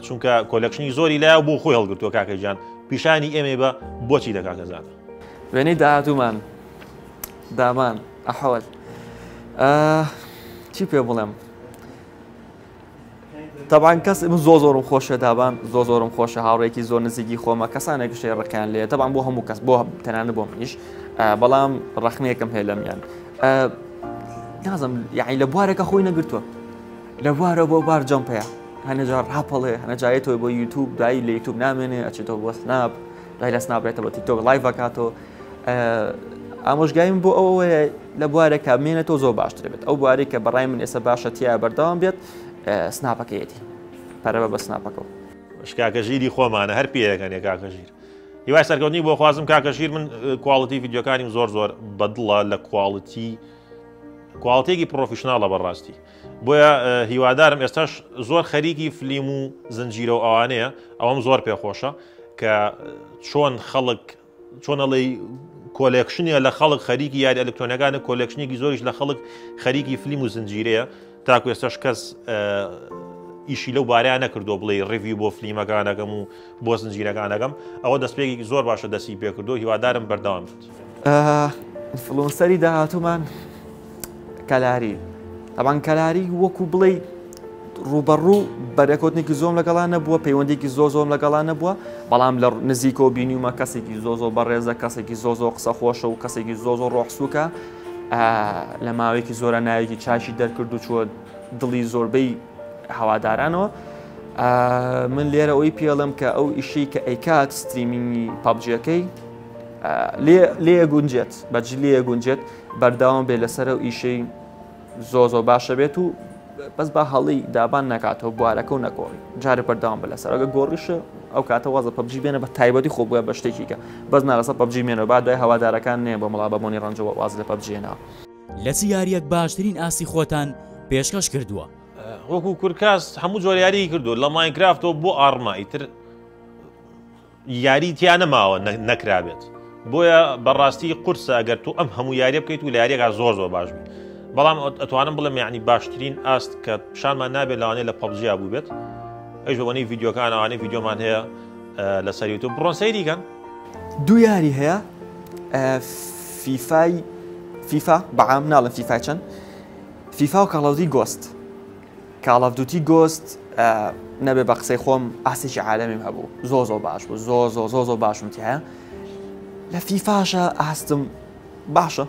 چونکە کۆلەکشنی زۆری لایە بۆ خۆی هەڵگرتووە کاکە گیان پیشانی ئێمێ بە بۆچی لە کاکەزانە وێنەی داهاتوومان دامان ئەحەوەل چی پێ بڵێم طبعا کەس من زۆرم خۆشە دابان زۆرم خۆشە هاوڕێکی زۆر نزیکی خۆمە کەسانێک شێ ڕقیان لێ طبعا بۆ هەموو کەس بۆ تەنانە بۆ منیش بەڵام ڕەخنەیەکم هەیە لەمیان نازم یعنی لە بوارێکە خۆی نەگرتووە لە بوارە بۆ بار جەمپەیە هەنەجار ڕاپەڵێ هەنەجایێتەوە بۆ یوتیوب دوایی لە یوتیوب نامێنێ ئەچێتەوە بۆ سناپ دوای لە سناپێتەوە بە تیکتۆک لایڤ ئەکاتەوە ئامۆژگایم بۆ ئەوەیە لە بوارێکە مێنێتەوە زۆر باشتر بێت ئەو بوارێک کە بەڕای من ئێستا باشە تیا بەردەوام بێت سناپەکەیەتی پەرەبە بە سناپەکەەوە کاکەژیری خۆمانە هەر پێەکەن کاکەژیر هیوای سەرکەوتنی بۆ خوازم کاکەژیر من کواڵەتی ڤیددیۆکانیم زۆر بەدڵە لە کواڵتێکی پرۆفیشناڵە بەڕاستی بۆیە هیوادارم ئێستاش زۆر خەریکی فلیم و زنجیرە و ئەوانەیە ئەوەم زۆر پێخۆشە کە چۆن خەڵک چۆنەڵی کۆلێکشنیە لە خەڵک خەریکی یاری ئەلکترۆنیەکانە کۆلێکشنێکی زۆریش لە خەڵک خەریکی فلیم و زنجیرەیە تاکو ئێستاش کەس ئیشی لەو باریان نەکردو بڵێ ڕێڤیو بۆ فلیمەکانەکەم و بۆ زنجیرەکانەکەم ئەوە دەستپێکی زۆر باشە دەستی پێکردو هیوادارم بەردەوام بێت فلۆنسەری داهاتوومان کەلاری ئەوان کەلاری وەکو بڵێ ڕوبەڕوو بەرەکەوتنێکی زۆم لەگەڵان نەبووە پەیوەندێکی زۆم لەگەڵان نەبووە بەڵام لە نزیکەوە بینیومە کەسێکی زۆ بەڕێزە کەسێکی زۆ قسە خۆشە و کەسێکی زۆ ڕۆحسووکە لە ماوەیەکی زۆرە ناوێکی چاشی دەرکرد و چوە دڵی زۆربەی هەوادارانەوە من لێرە ئەوی پێڵم کە ئەو ئیشی کە ئەیکات ستریمینگی پابجیەکەی لێ گونجێت بەجلی لێ گونجێت بەرداوام بێ لەسەر ئەو ئیشەی زۆ باشە بێت و بەس بە هەڵی دابان نکاتەوە بوارەکە و نەگۆڕی جارە بەرداوام بە لەسەر ئەگە گۆڕیشە ئەو کاتە وازە پبجی بێنە بە تایبەتی خۆ بووە بە شتێکیکە بەس نارەسە پبجی مێنەوە با دوای هەوادارەکان نێ بە مڵا بەبوونی ڕەنجەوە واز لە پبجێنەوە لە چ یاریەک باشترین ئاسی خۆتان پێشکەش کردووە وەکو کورکاس هەموو جۆر یاری کردو لە ماینکرافتەوە بۆ ئارما ئیتر یاری تیا نەماوە نەکرابێت بۆیە بەڕاستی قورسە ئەگەر تو ئەم هەموو یاریە بکەیت و لە یاریێکا زۆر باش بێت بەڵام ئەتوانم بڵێم یعنی باشترین ئاست کە پیشانمان نابێت لەوانەیە لە پەبجیا بوو بێت ئەوش بەوەی ڤیددیۆکانەوانەی ڤیددیۆمان هەیە لەسەر یوتیوب بڕۆن سەیری کەن دوو یاری هەیە فیفا بەعام ناڵم فیفای چەند فیفا و کاڵاوتی گۆست کاڵاودوتی گۆست نەبێ بە قسەی خۆم ئاسێکی عالەمیم هەبوو زۆ باش بوو زۆ باشم تایە لە فیفاشە ئاستم باشە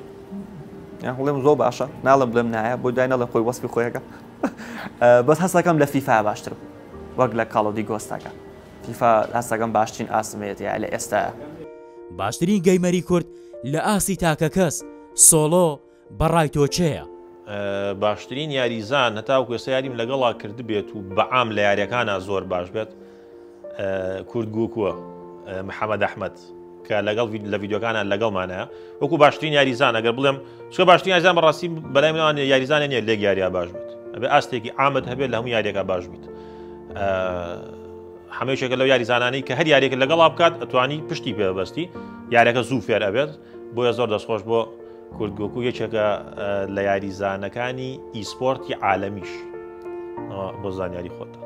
هەڵێم زۆر باشە ناڵم بڵێم نایە بۆ دوای نەڵم خۆی وەسپی خۆیەکە بەس هەستەکەم لە فیفا باشترم وەک لە کاڵاودی گۆستەکە فیفا هەستەکەم باشترین ئاسمێتە لە ئێستاە باشترین گەیمەری کورد لە ئاسی تاکە کەس سۆڵۆ بەڕای تۆ چێە باشترین یاریزان هەتاوکو ئێستا یاریم لەگەڵا کرد بێت و بەعام لە یاریەکانە زۆر باش بێت کورد گوکووە محەممەد ئەحمەد کە لەگەڵ لە ڤیددیۆکانە لەگەڵمانەیە وەکو باشترین یاریزان ئەگەر بڵێم چکە باشترین یاریزان بەڕاستی بەلای منەوە یاریزانە نیە لێک یاریە باش بێت ئەبێ ئاستێکی ئامەد هەبێت لە هەموو یاریەکە باش بیت هەمێشێکە لەو یاریزانانی کە هەر یاریێک لەگەڵا بکات ئەتوانی پشتی پێبەستی یاریەکە زوو فێر ئەبێت بۆیە زۆر دەستخۆش بۆ کوردگۆکو یەکێکە لە یاریزانەکانی ئیسپۆرتی عالەمیش بۆ زانیاری خۆتە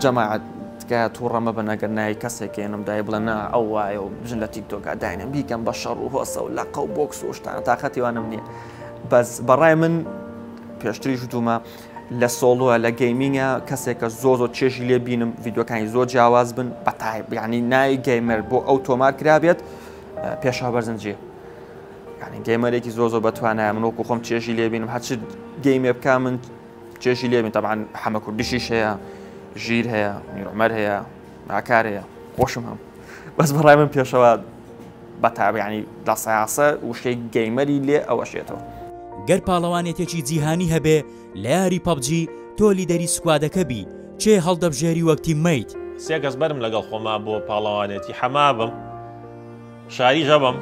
جەماعەت تکە تووڕەمە بەنەگەر نای کەسێکێنم دای بڵێ نا ئەو وایە و بژن لە تیکتۆکە داینم بیکەم بە شەڕ و هۆسە و لە قەو بۆکس و شتان تااقەتیوانم نییە بەس بەڕای من پێشتری ژوتومە لە سۆڵوە لە گەیمینگە کەسێکە زۆ چێژی لێ بینم ڤیددیۆکانی زۆر جیاواز بن بەتای ینی نای گەیمەر بۆ ئەو تۆمار کرابێت پێشا بەرزنجێ ینی گەیمەرێکی زۆ بەتوانە من وەکو خۆم چێژی لێ بینم هەرچ گەیمێ بک من چێژی لێ بین تەبعاً حەمە کوردیشیش هەیە ژیر هەیە میرۆمەر هەیە ناکار هەیە خۆشم هەم بەس بەڕای من پێشەوە بەتابیانی لە سایاسە وشەی گەیمەری لێ ئەوەشێتەوە گەر پاڵەوانێتێکی جیهانی هەبێ لە یاری پەبجی تۆ لیدەری سکوادەکە بی چێ هەڵدەبژێری وەکتی مەیت سێ کەس بەرم لەگەڵ خۆما بۆ پاڵەوانێتی حەما بم شاری ژەبم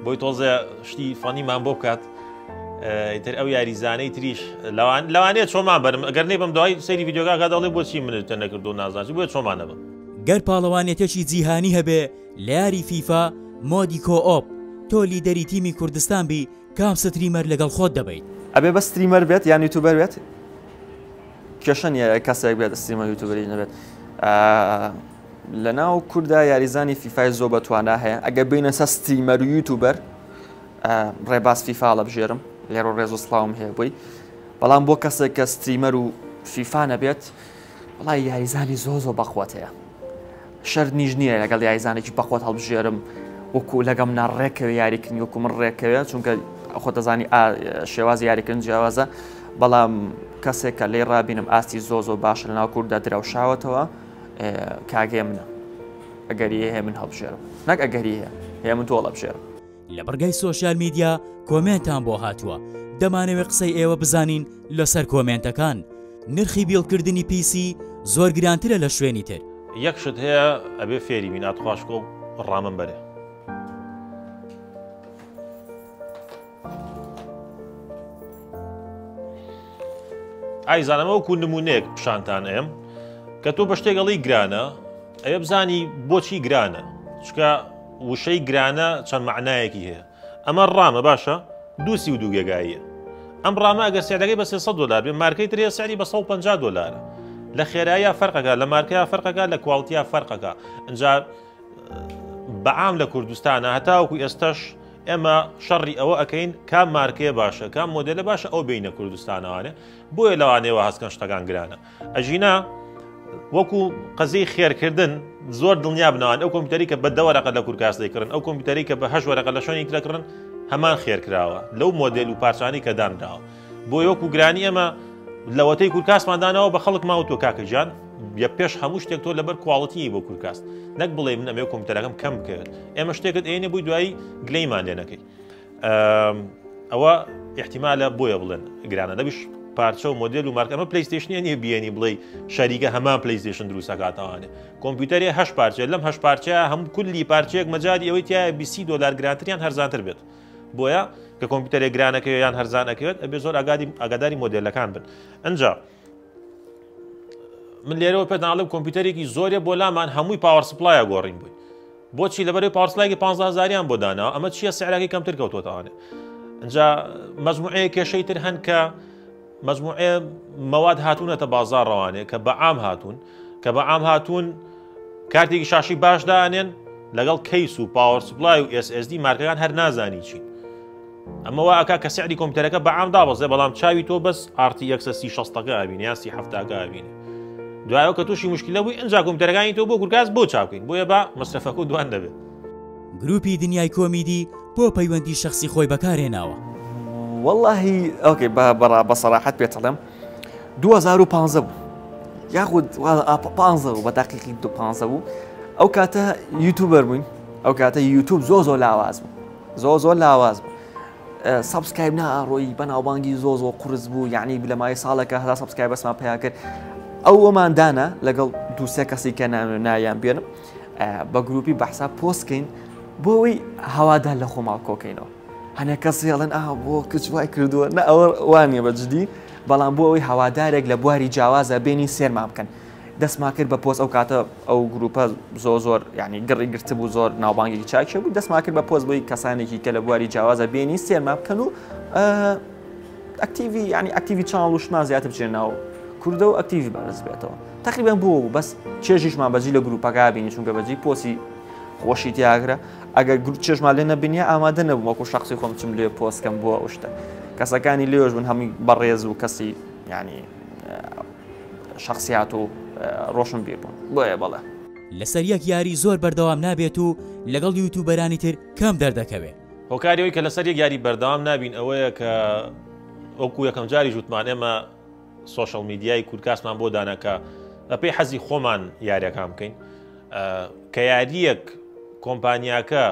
بۆی تۆزێ شتی فەنیمان بۆ بکات ئیتر ئەو یاریزانەی تریش لەوانەیە چۆمان بەرم ئەگەر نێبم دوای سەیری ڤیددیۆکە دەڵێ بۆچی منتە نەکردو نازانسی بۆیە چۆمانە بم گەر پاڵەوانێتێکی جیهانی هەبێ لە یاری فیفا مۆدی کۆئۆپ تۆ لیدەری تیمی کوردستان بی کام ستریمەر لەگەڵ خۆت دەبیت ئەبێ بە ستریمەر بێت یان یوتوبەر بێت کێشە نیە کەسێک بێت ستریمە یوتوبەری نەبێت لە ناو کووردا یاریزانی فیفای زۆر بەتوانە هەیە ئەگە بینە سە ستریمەر و یوتوبەر ڕێباز فیفا لە بژێرم لێرە ڕێز و سڵاوم هەیە بووی بەڵام بۆ کەسێک کە ستریمەر و فیفا نەبێت وڵای یاریزانی زۆ بەخوات هەیە شەر نیژ نییە لەگەڵ یاریزانێکی بەخوات هەڵبژێرم وەکو لەگەم ناڕێکەوە یاریکردنی وەکو من ڕێکەوە چونکە خۆ دەزانی شێوازی یاریکردن جیاوازە بەڵام کەسێک کە لێ ڕابینم ئاستی زۆ باشە لە ناو کووردا دراوشاوەتەوە کاگێ منە ئەگەری هەیە من هەڵبژێرم نەک ئەگەری هەیە من تۆ هەڵبژێرم لە بەرگای سۆشیال میدیا کۆمنتان بۆ هاتووە دەمانەوێت قسەی ئێوە بزانین لەسەر کۆمنتەکان نرخی بیڵکردنی پیسی زۆر گرانترە لە شوێنی تر یەک شت هەیە ئەبێ فێری بین ئاتخواشکۆ ڕامن بەرێ ئایزانەمە وەکو نمونەیەک پیشانتان ئێم کە تۆ بە شتێگەڵی گرانە ئەوێ بزانی بۆچی گرانە چکە وشەی گرانە چەند معنایەکی هەیە ئەمە ڕامە باشە دووسی و دووگێگاییە ئەم ڕامە ئەگەر سعرەکەی بە $300 بێ مارکەی ترێ سعری بە $150 لە خێراییە فەرقەکە لە مارکەیە فەرقەکە لە کواڵتیە فەرقەکە ئەجا بەعام لە کوردستانە هەتاوەکو ئێستاش ئێمە شەڕی ئەوە ئەەکەین کام مارکەیە باشە کام مۆدلە باشە ئەو بینە کوردستانەوانێ بۆیە لەوانەیەوە هەستکەن شتەکان گرانە ئەژینا وەکو قەزەی خێرکردن زۆر دڵنیا بنەوان ئەو کۆمپیوتەری کە بە 10 وەرەقە لە کورکاس دەیکردن ئەو کۆمپیوتەری کە بە 8 وەرەقە لە شوێنی ترەکردن هەمان خێرکراوە لەو مۆدل و پارچانی کە دانراوە بۆ وەکو گرانی ئەمە لەوەتەی کورکاسماندانەوە بە خەڵک ماوە تۆ کاکەجان یە پێش هەموو شتێک تۆ لەبەر کوواڵەتی بۆ کورکاست نەک بڵێ من ئەمێ کۆمپیوتەرەکەم کەم بکەوێت ئێمە شتێکت ئێنێ بووی دوایی گلەیمان لێ نەکەی ئەوە احتیمالە بۆیە بڵێن گرانە دەبیش پارچە و مۆدل و مارکە ئەمە پلیستیشنیە نیە بیێنی بڵێ شەریکە هەمان پلیستیشن دروستەکاتەوانێ کۆمپیوتەری 8 پارچە لەم 8 پارچەیە هەموو کولی پارچەیەک مەجاری ئەوەی تایە $20 گرانتریان هەرزانتر بێت بۆیە کە کۆمپیوتەرێک گرانەکەوێت یان هەرزانەکەوێت ئەبێ زۆر ئاگاداری مۆدلەکان بن ئەنجا من لێرەوە پێداڵم کۆمپیوتەرێکی زۆرێ بۆ لامان هەمووی پاوەڕ سپلایە گۆڕین بووی بۆچی لەبەرەوەی پاوەڕسپلایەکی 15,000 بۆ داناوە ئەمە چییە سعرەکەی کەمتر کەوتوتەوانێ ئەنجا مەجموعەیە کێشەی تر هەن کە مەجموعێ مەواد هاتوونەتە بازاڕەوانێ کە بەعام هاتوون کە بەعام هاتوون کارتێکی شاشی باش دانێن لەگەڵ کەیس و پاوەڕ سپلای و SSD مارکەکان هەر نازانی چین ئەمەوە ئەکا کە سعری کۆمپیوتەرەکە بەعام دابەزێ بەڵام چاوی تۆ بەس RTX 60 ئەبینێ یان 70 ئەبینێ دوایەوە کە تووشی مشکلە بووی ئەنجا کۆمپیوتەرەکانی تۆ بۆ کورکاس بۆ چاوکەین بۆیە بە مەصرفەکە دوان دەبێت گروپی دنیای کۆمیدی بۆ پەیوەندی شخصی خۆی بەکارهێناوە واللهی ئۆکێ بە سەراحەت پێتەڵێم 2015 بوو یاخود 15 بوو بە دەقیقی 15 بوو ئەو کاتە یوتوبەر بووین ئەو کاتە یوتوب زۆر لاواز بوو زۆر لاواز بوو سابسکرایب ناڕۆی بەناوبانگی زۆ قورس بوو یعنی لە مای ساڵێکە هەتا سابسکرایب بەسمان پێیا کرد ئەوەمان دانا لەگەڵ دووسێ کەسی کە نایان بێنم بە گروپی بەحسا پۆستکەین بۆەوەی هەوادار لە خۆما کۆکەینەوە هەنێ کەسی هەڵێن بۆ کچوای کردووە نە ئەوە وانە بەجددی بەڵام بۆ ئەوەی هەوادارێک لە بواری جیاوازە بینی سێرما بکەن دەستما کرد بە پۆست ئەو کاتە ئەو گروپە زۆر ینی گڕی گرتە بوو زۆر ناوبانگێکی چاکشە بوو دەستما کرد بە پۆست بۆی کەسانێکی کە لە بواری جیاوازە بینی سێرما بکەن و ئەکتیڤی ینی ئەکتیڤی چاڵ و شمان زیاتر بچێن ناو کوردە و ئەکتیڤی بەرز بێتەوە تقریبا بوو بەس چێژیشمان بەجی لە گروپەکە بینی چونکە بەجی پۆسی خۆشی تیاگرە ئەگەر چێژمان لێ نەبینیە ئامادە نەبووم وەکو شخصی خۆم چم لێ پۆستکەم بووە ئەو شتە کەسەکانی لێوەش بوون هەمووی بەڕێز و کەسی ینی شخصیات و ڕۆشن بیر بوون بۆیە بەڵێ لەسەر یەک یاری زۆر بەردەوام نابێت و لەگەڵ یوتوبەرانی تر کەم دەردەکەوێت هۆکاریەوەی کە لەسەر یەک یاری بەردەوام نابین ئەوەیە کە ئەوکو یەکەم جاری ژوتمان ئێمە سۆشەڵ میدیای کورکاسمان بۆ دانەکە بەپێی حەزی خۆمان یاریەکان بکەین کە یاریەک کۆمپانیاکە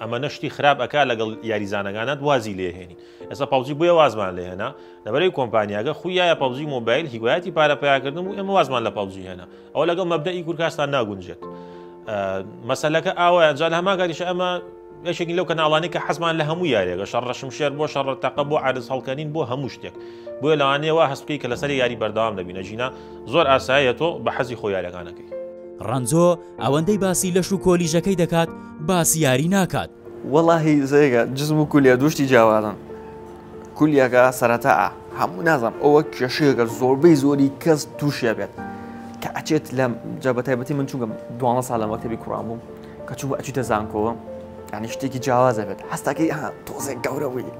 ئەمە نەشتی خراپ ئەکا لەگەڵ یاریزانەکانات وازی لێهێنی ئێستا پاوجی بۆیە وازمان لێهێنا لەبەرەوەی کۆمپانیاکە خویایە پاوجی مۆبایل هیوایەتی پارەپیاکردن و ئێمە وازمان لە پاوجی هێنا ئەوە لەگەڵ مەبدەئی کورکاستان ناگونجێت مەسەلەکە ئاوە جا لە هەماکاریش ئەمە یەکێکی لەو کەناڵانەی کە حەزمان لە هەموو یاریەکە شەڕەشم شێر بۆ شەڕەتەقە بۆ عارض هەڵکەنین بۆ هەموو شتێک بۆیە لەوانەیەوە هەست بکەی کە لەسەر یاری بەردەوام دەبینە ژینا زۆر ئاساییە تۆ بە حەزی خۆ یاریەکانەکەی ڕەنجۆ ئەوەندەی باسی لەش و کۆلیژەکەی دەکات باسی یاری ناکات وەڵاهی زێگە جزم و کولیا دوشتی جیاوازن کولیەکە سەرەتا هەموو نازانم ئەوە کێشەیەکە زۆربەی زۆری کەس تووشە بێت کە ئەچێت لە جابەتایبەتی من چونکە 12 ساڵ لە مەکتەبی کوڕان بووم کە چوو ئەچیتە زانکۆوە یعنی شتێکی جیاوازە بێت هەستاکەی تۆزێک گەورەوەی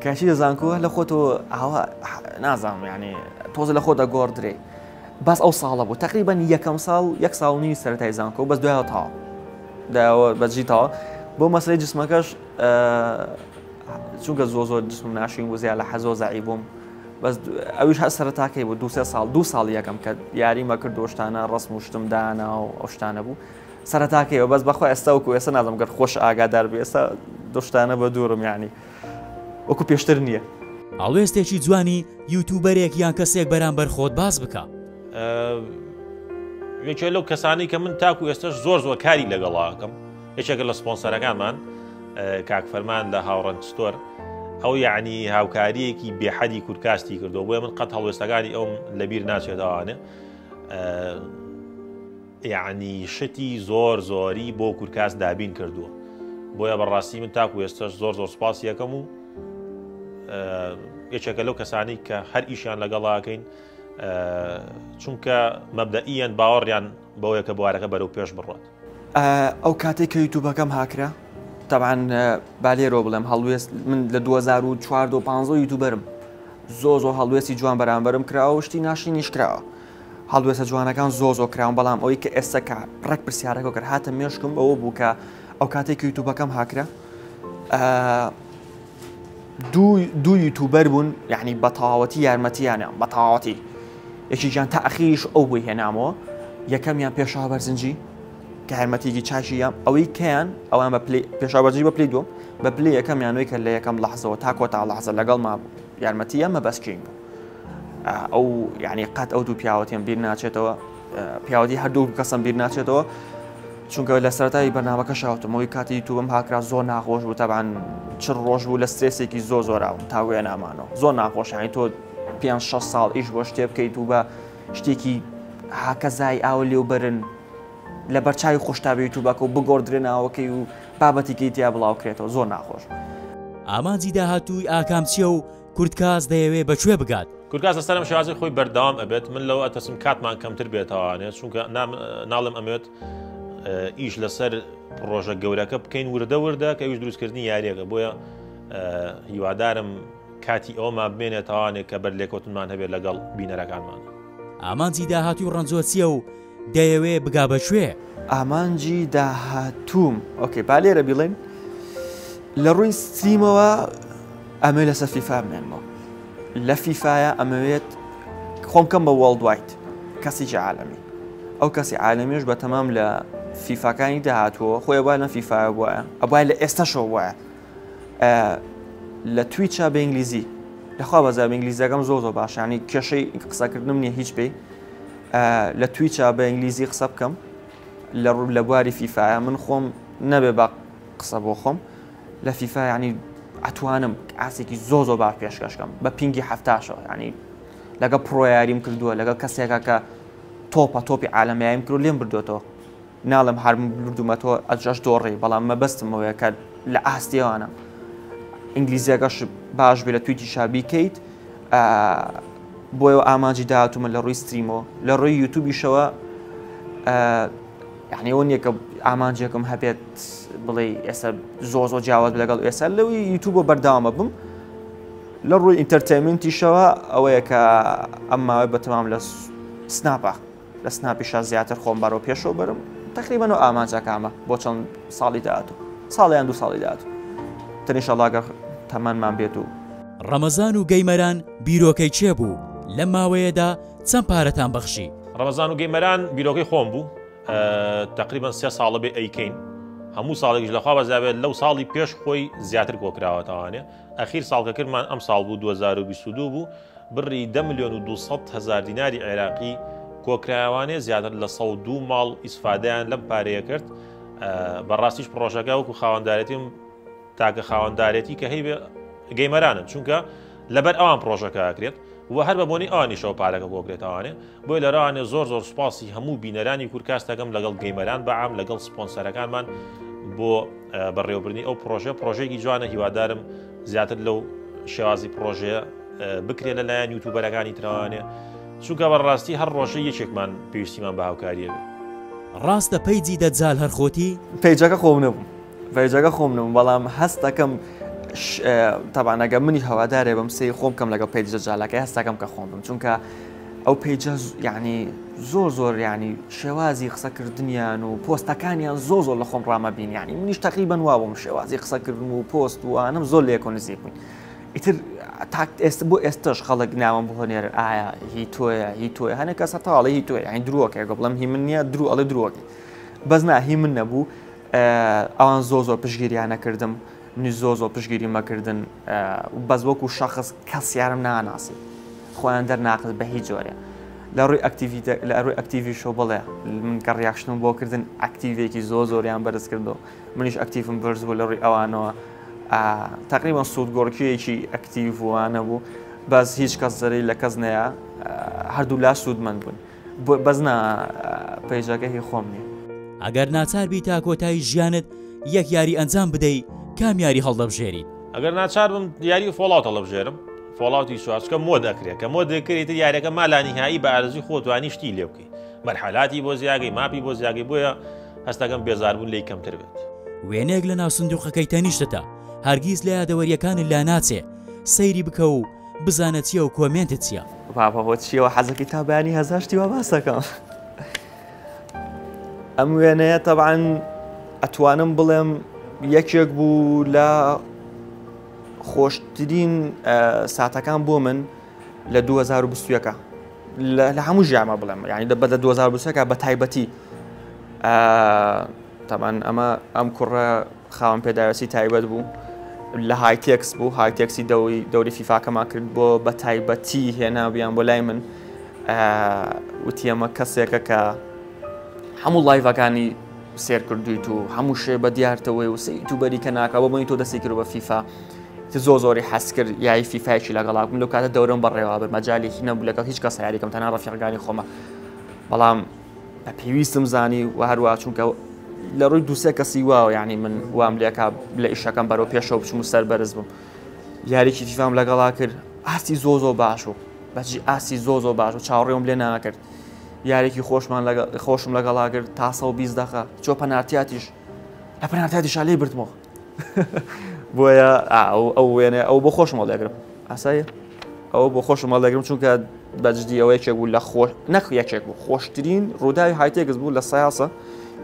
کەچی لە زانکۆوە لە خۆتەوە ئاوا نازانم یعنی تۆزە لە خۆدا گۆڕدرێ باس ئەو ساڵە بوو تقریبا یەکەم ساڵ 1 ساڵ و نیم سەرەتای زانکۆ بەس دوایەوە تاوە داوە بەجیتەوە بۆ مەسلەی جسمەکەش چونکە زۆر جسم ناشین و زیاد لە حەزۆ زەعی بووم بەس ئەویش هەر سەرەتاکەی بوو 2 ساڵ یەکەم کە یاریمە کرد دۆشتانە ڕسم و شتم دانا و ئەو شتانە بوو سەرەتاکەیەوە بەس بەخوا ئێستا وەکو ئێستا نازانم گەر خۆش ئاگادار بێ ئێستا دۆشتانە بە دوورم یعنی وەکو پێشتر نییە هەڵوێستێکی جوانی یوتیوبەرێک یان کەسێک بەرامبەر خۆت باز بکە یەکێ لەو کەسانی کە من تاکو ئێستش زۆر کاری لەگەڵاکەم یەکێکە لە سپۆنسەرەکانمان کاک فەرمان لە هاوڕەنگ ستۆر ئەو یعنی هاوکاریەکی بێحەدی کورتکاستی کردو بۆیە من قەت هەڵوێستەکانی ئەوم لەبیر ناچێتەوانێ یعنی شتی زۆری بۆ کورتکاس دابین کردووە بۆیە بەڕاستی من تاکو ئێستش زۆر سپاس یەکەم و یەکێکە لەو کەسانی کە هەر ئیشیان لەگەڵاکەین چونکە مەبدەئیەن باوەڕیان بەوەیە کە بوارەکە بەرەو پێش بڕات ئەو کاتێک کە یوتیوبەکەم هاکرا طبعاً بالێرۆ بڵێم هەڵوێست من لە 2014 و 15 یوتیوبەرم زۆر هەڵوێستی جوان بەرامبەرم کراوە شتی ناشینیش کراوە هەڵوێستە جوانەکان زۆر کراون بەڵام ئەوەی کە ئێستا کە ڕێک پرسیارەکە کرد هاتە مێشکم ئەوە بوو کە ئەو کاتێک کە یوتیوبەکەم هاکرا دوو یوتیوبەر بوون یعنی بەتەواوەتی یارمەتیانە بەتەواوەتی یەکێکیان تا ئەخیریش ئەو بووی هێنامەوە یەکەمیان پێشاوە بەرزنجی کە هەرمەتیکی چاشیە ئەوەی کەیان ئەوان پێشاوەرزی بە پلی دوم بە پلی یەکەمیانەوەی کە لە یەکەم لەحزەوە تا کۆتا لەحزە لەگەڵ ما یارمەتیە مەبەستکەین بوو ئەو یعنی قەت ئەو دوو پیاوەتیان بیر ناچێتەوە پیاوەتی هەردوو کەسم بیر ناچێتەوە چونکە لە سەرەتایی بەرنامەکە شاوتمەوەی کاتی یوتیوبم هاکرا زۆر ناخۆش بوو تەبان چ ڕۆژ بوو لە سترێسێکی زۆراوم تاوێ نامانەوە زۆر ناخۆش یعنی تۆ 5-6 ساڵ ئیش بۆ شتێ بکەیت و بە شتێکی هاکەزای ئاو لێوبەرن لە بەرچاوی خۆشتابی یوتیوبەکە و بگۆڕدرێناوەکەی و بابەتێکی تیا بڵاوکرێتەوە زۆر ناخۆش ئامانجی داهاتووی ئاکام چییە و کورتکاس دەیەوێ بەکوێ بگات کورتکاس لەسەرم شێوازی خۆی بەردەوام ئەبێت من لەوە ئەتەسم کاتمان کەمتر بێتەوانێت چونکە ناڵم ئەمێت ئیش لەسەر پرۆژە گەورەکە بکەین وردە کە ئەویش دروستکردنی یاریەکە بۆیە هیوادارم کاتی ئەوما بمێنێتەوانێت کە بەر لێکۆتنمان هەبێت لەگەڵ بینەرەکانمان ئامانجی داهاتوی و ڕەنجۆ چییە و دەیەوێ بگا بەکوێ ئامانجی داهاتووم ئۆکێ با لێرە بیڵێن لە ڕووی ستریمەوە ئەمە لەسەر فیفا بمێنمەوە لە فیفاە ئەمەوێت خۆم کەم بە وەڵد وایت کەسێکی عالەمی ئەو کەسی عالەمیش بە تەمام لە فیفاکانی داهاتووە خۆی وای لە فیفاە وایە ئەوای لە ئێستاشەوە وایە لە تویچە بە ئینگلیزی لەخوا بەزار بە ئینگلیزیەکەم زۆر باشانی کێشەی قسەکردنم نییە هیچ پێی لە تویچە بە ئینگلیزی قسە بکەم لە بواری فیفاە من خۆم نەبێ بە قسە بۆ خۆم لە فیفا ینی ئەتوانم ئاسێکی زۆر باش پێشکەشکەم بە پینگی هەفتاشەوە ینی لەگە پرۆیاریم کردووە لەگەڵ کەسێکە کە تۆپی عالەمیاییم کرد و لێم بردوێتەوە ناڵم هەرم بردومەتەوە ئەجەش دۆڕێ بەڵام مەبەستمەوەیە کە لە ئاستیەوانە ئینگلیزیەکەش باش بێ لە تویتی شابی کەیت بۆیەوە ئامانجی داهاتوومە لە ڕووی ستریمەوە لە ڕووی یوتیوبیشەوە یعنی ئەوە نییە کە ئامانجێکم هەبێت بڵێ ئێستا زۆر جیاواز لەگەڵ ئێستا لەوەی یوتیوبە بەرداوامە بم لە ڕووی ئینتەرتێنمنتیشەوە ئەوەیە کە ئەمماوەی بەتەمام لە سناپە لە سناپیشە زیاتر خۆم بەرەوە پێشەوە بەرم تقریبەن و ئامانجەکانمە بۆ چەند ساڵی داهاتوو ساڵیان 2 ساڵی داهاتوو تەنیشەڵاگە تەمەنمان بێت و ڕەمەزان و گەیمەران بیرۆکەی چێ بوو لەم ماوەیەدا چەند پارەتان بەخشی ڕەمەزان و گەیمەران بیرۆکەی خۆم بوو تقریبا 3 ساڵە بێ ئەیکەین هەموو ساڵێکیش لەخوا بەزابێت لەو ساڵی پێش خۆی زیاتر کۆکراوەتەوانێ ئەخیر ساڵکە کردمان ئەم ساڵ بوو 2022 بوو بڕی 10,200,000 دیناری عێراقی کۆکراوانێ زیاتر لە 102 ماڵ ئیسفادەیان لەم پارەیە کرد بەڕاستیش پرۆژەکە وەکو خاوەنددارێتیم تاکە خاوەنددارێتی کە هەیە گەیمەرانن چونکە لەبەر ئەوان پرۆژەکە ئەکرێت و هەر بە بۆنی ئەوانیشەوە پارەکە بۆکرێتەوانێ بۆی لەراوانێ زۆر سوپاسی هەموو بینەرانی کورتکاستەکەم لەگەڵ گەیمەران بەعام لەگەڵ سپۆنسەرەکانمان بۆ بەڕێوەبردنی ئەو پرۆژەیەکی جوانە هیوادارم زیاتر لەو شێوازی پرۆژەیە بکرێت لەلایەن یوتیوبەرەکانی ترەوانێ چونکە بەڕاستی هەر ڕۆژە یەکێکمان پێویستیمان بە هاوکاریە بێ. ڕاستە پەیجی دەجال هەرخۆتی پیجەکە خۆم نەبووم پیجەکە خۆم نەبووم بەڵام هەست دەکەم تەبانەگە منی هەوادارێ بم سی خۆم کەم لەگە پیج دەجالەکە هەستەکەم کە خۆم بم چونکە ئەو پیجە یعنی زۆر ینی شێوازی قسەکردنیان و پۆستەکانیان زۆر لە خۆم ڕامەبین ینی منیش تقریبا وابووم شێوازی قسەکردن و پۆست وانم زۆر لێ کۆنزی بووین ئیتر ئێستا بۆ ئێستش خەڵک ناوم بهۆنێر ئایا هی تۆیە هەنێک کەس هەتاڵی هی تۆیە یعنی درۆکێکە بڵم هی من نییە درو ئەڵێ درۆکی بەس هی من نەبوو ئەوان زۆر پشگیریان نەکردم منی زۆر پشگیری مەکردن بەس وەکو شەخص کەسیارم ناناسی خۆیان دەرناقت بە هیچ جۆرە لە ڕووی ئەکتیڤی شۆ بڵێ من کە ڕیاکشنم بۆ کردن ئەکتیڤێکی زۆریان بەرز کردو منیش ئەکتیڤم بەرز بوو لە ڕووی ئەوانەوە تقریبا سوودگۆڕکیەکی ئەکتیڤ وانە بوو بەس هیچ کەس زەرەی لە کەس نەیە هەردوو لا سوودمەند بوون بەس پەیجەکە هی خۆم نییە ئەگەر ناچار بی تا کۆتایی ژیانت یەک یاری ئەنجام بدەیت کام یاری هەڵدەبژێریت ئەگەر ناچار بم یاری فۆڵاوت هەڵەبژێرم فۆڵاوتی سوارچکە مۆ دەکرێت کە مۆ دەکرێتە یاریەکە مالانی هایی بە ئارزوی خۆتوانی شتی لێ بکەی مەرحەلاتی بۆ زیاگەی ماپی بۆ زیاگەی بۆیە هەستەکەم بێزاربوون لی کەمتر بێت وێنەیەک لە ناو سندوقەکەی تەنیشتتە هەرگیز لە یادەوەریەکانی لا ناچێ سەیری بکە و بزانە چیە و کۆمنتت چییە بابا چیەوە حەزەکەی تا بەیانی هەزار شتیوە باسەکەم ئەم وێنەیە تەبعاً ئەتوانم بڵێم یەکێک بوو لە خۆشترین ساتەکان بۆ من لە 2021 لە هەموو ژیانمە بڵێم یعنی بە 2021 بە تایبەتی تەبعاً ئەم کوڕە خاوەن پێداویستی تایبەت بوو لە هایتێکس بوو هایتێکسی دەوری فیفاکەمان کرد بۆ بە تایبەتی هێنابیان بۆ لای من وتی ئەمە کەسێکە کە هەموو لایڤەکانی سێر کردویت و هەموو شێ بە دیارتەوەی و سەیت و بەری کە ناکە بۆ بۆی تۆ دەستی کرد بە فیفا زۆری حەز کرد یای فیفایکی لەگەڵا بووم لەو کاتە دەورم بەڕێوە بێت مەجاالێکی نەبوو لەگەڵ هیچ کەس یاریکەم تەنها ڕەفیقەکانی خۆمە بەڵام بە پێویستم زانی و هەروە چونکە لە ڕووی دووسێ کەسی واوە یعنی من وام لێکا لە ئیشەکەم بەرەو پێشەوە بچم و سەر بەرز بووم یاریکی فیفام لەگەڵا کرد ئاسی زۆ باش و بەجی ئاسی زۆ باش و چاوەڕێم لێ ناکرد یارێکی خۆشم لەگەڵا کرد تا 120 دقیقە چۆ پەنارتیاتیش لە پەنارتیاتیشا لێ بردمەوە بۆیە ئەو وێنێ ئەو بۆ خۆشم هەڵدەگرم ئاسایە ئەو بۆ خۆشم هەڵدەگرم چونکە بەجددی ئەوە یەکێک بوو لە نەخ یەکێک بوو خۆشترین ڕووداوی هایتێکس بوو لە سایاسە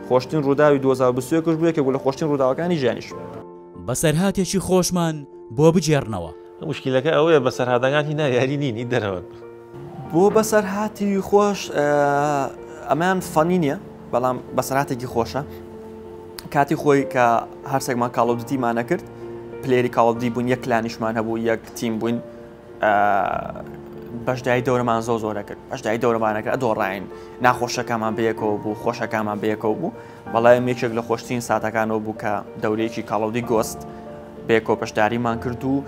خۆشترین ڕووداوی 2021 بوو یەکێک بوو لە خۆشترین ڕووداوەکانی ژیانیش بەسەرهاتێکی خۆشمان بۆ بجێڕنەوە مشکلەکە ئەوەیە بەسەرهاتەکانی نایاری نینی دەرەوە بۆ بەسەرهاتی خۆش ئەمان فەنی نییە بەڵام بەسەرهاتێکی خۆشە کاتی خۆی کە هەرسێکمان کاڵودتیمانە کرد پلێری کاڵدی بوون یەک لانیشمان هەبوو یەک تیم بووین بەشدایی دەورەمان زۆرە کرد بەشدایی دەورەمانەکە ئەدۆڕین ناخۆشەکانمان بەیەکەوە بوو خۆشەکانمان بەیەکەوە بوو بەڵام یەکێک لە خۆشترین ساتەکانەوە بوو کە دەورەیەکی کاڵودی گۆست بێکۆ پشداریمان کرد و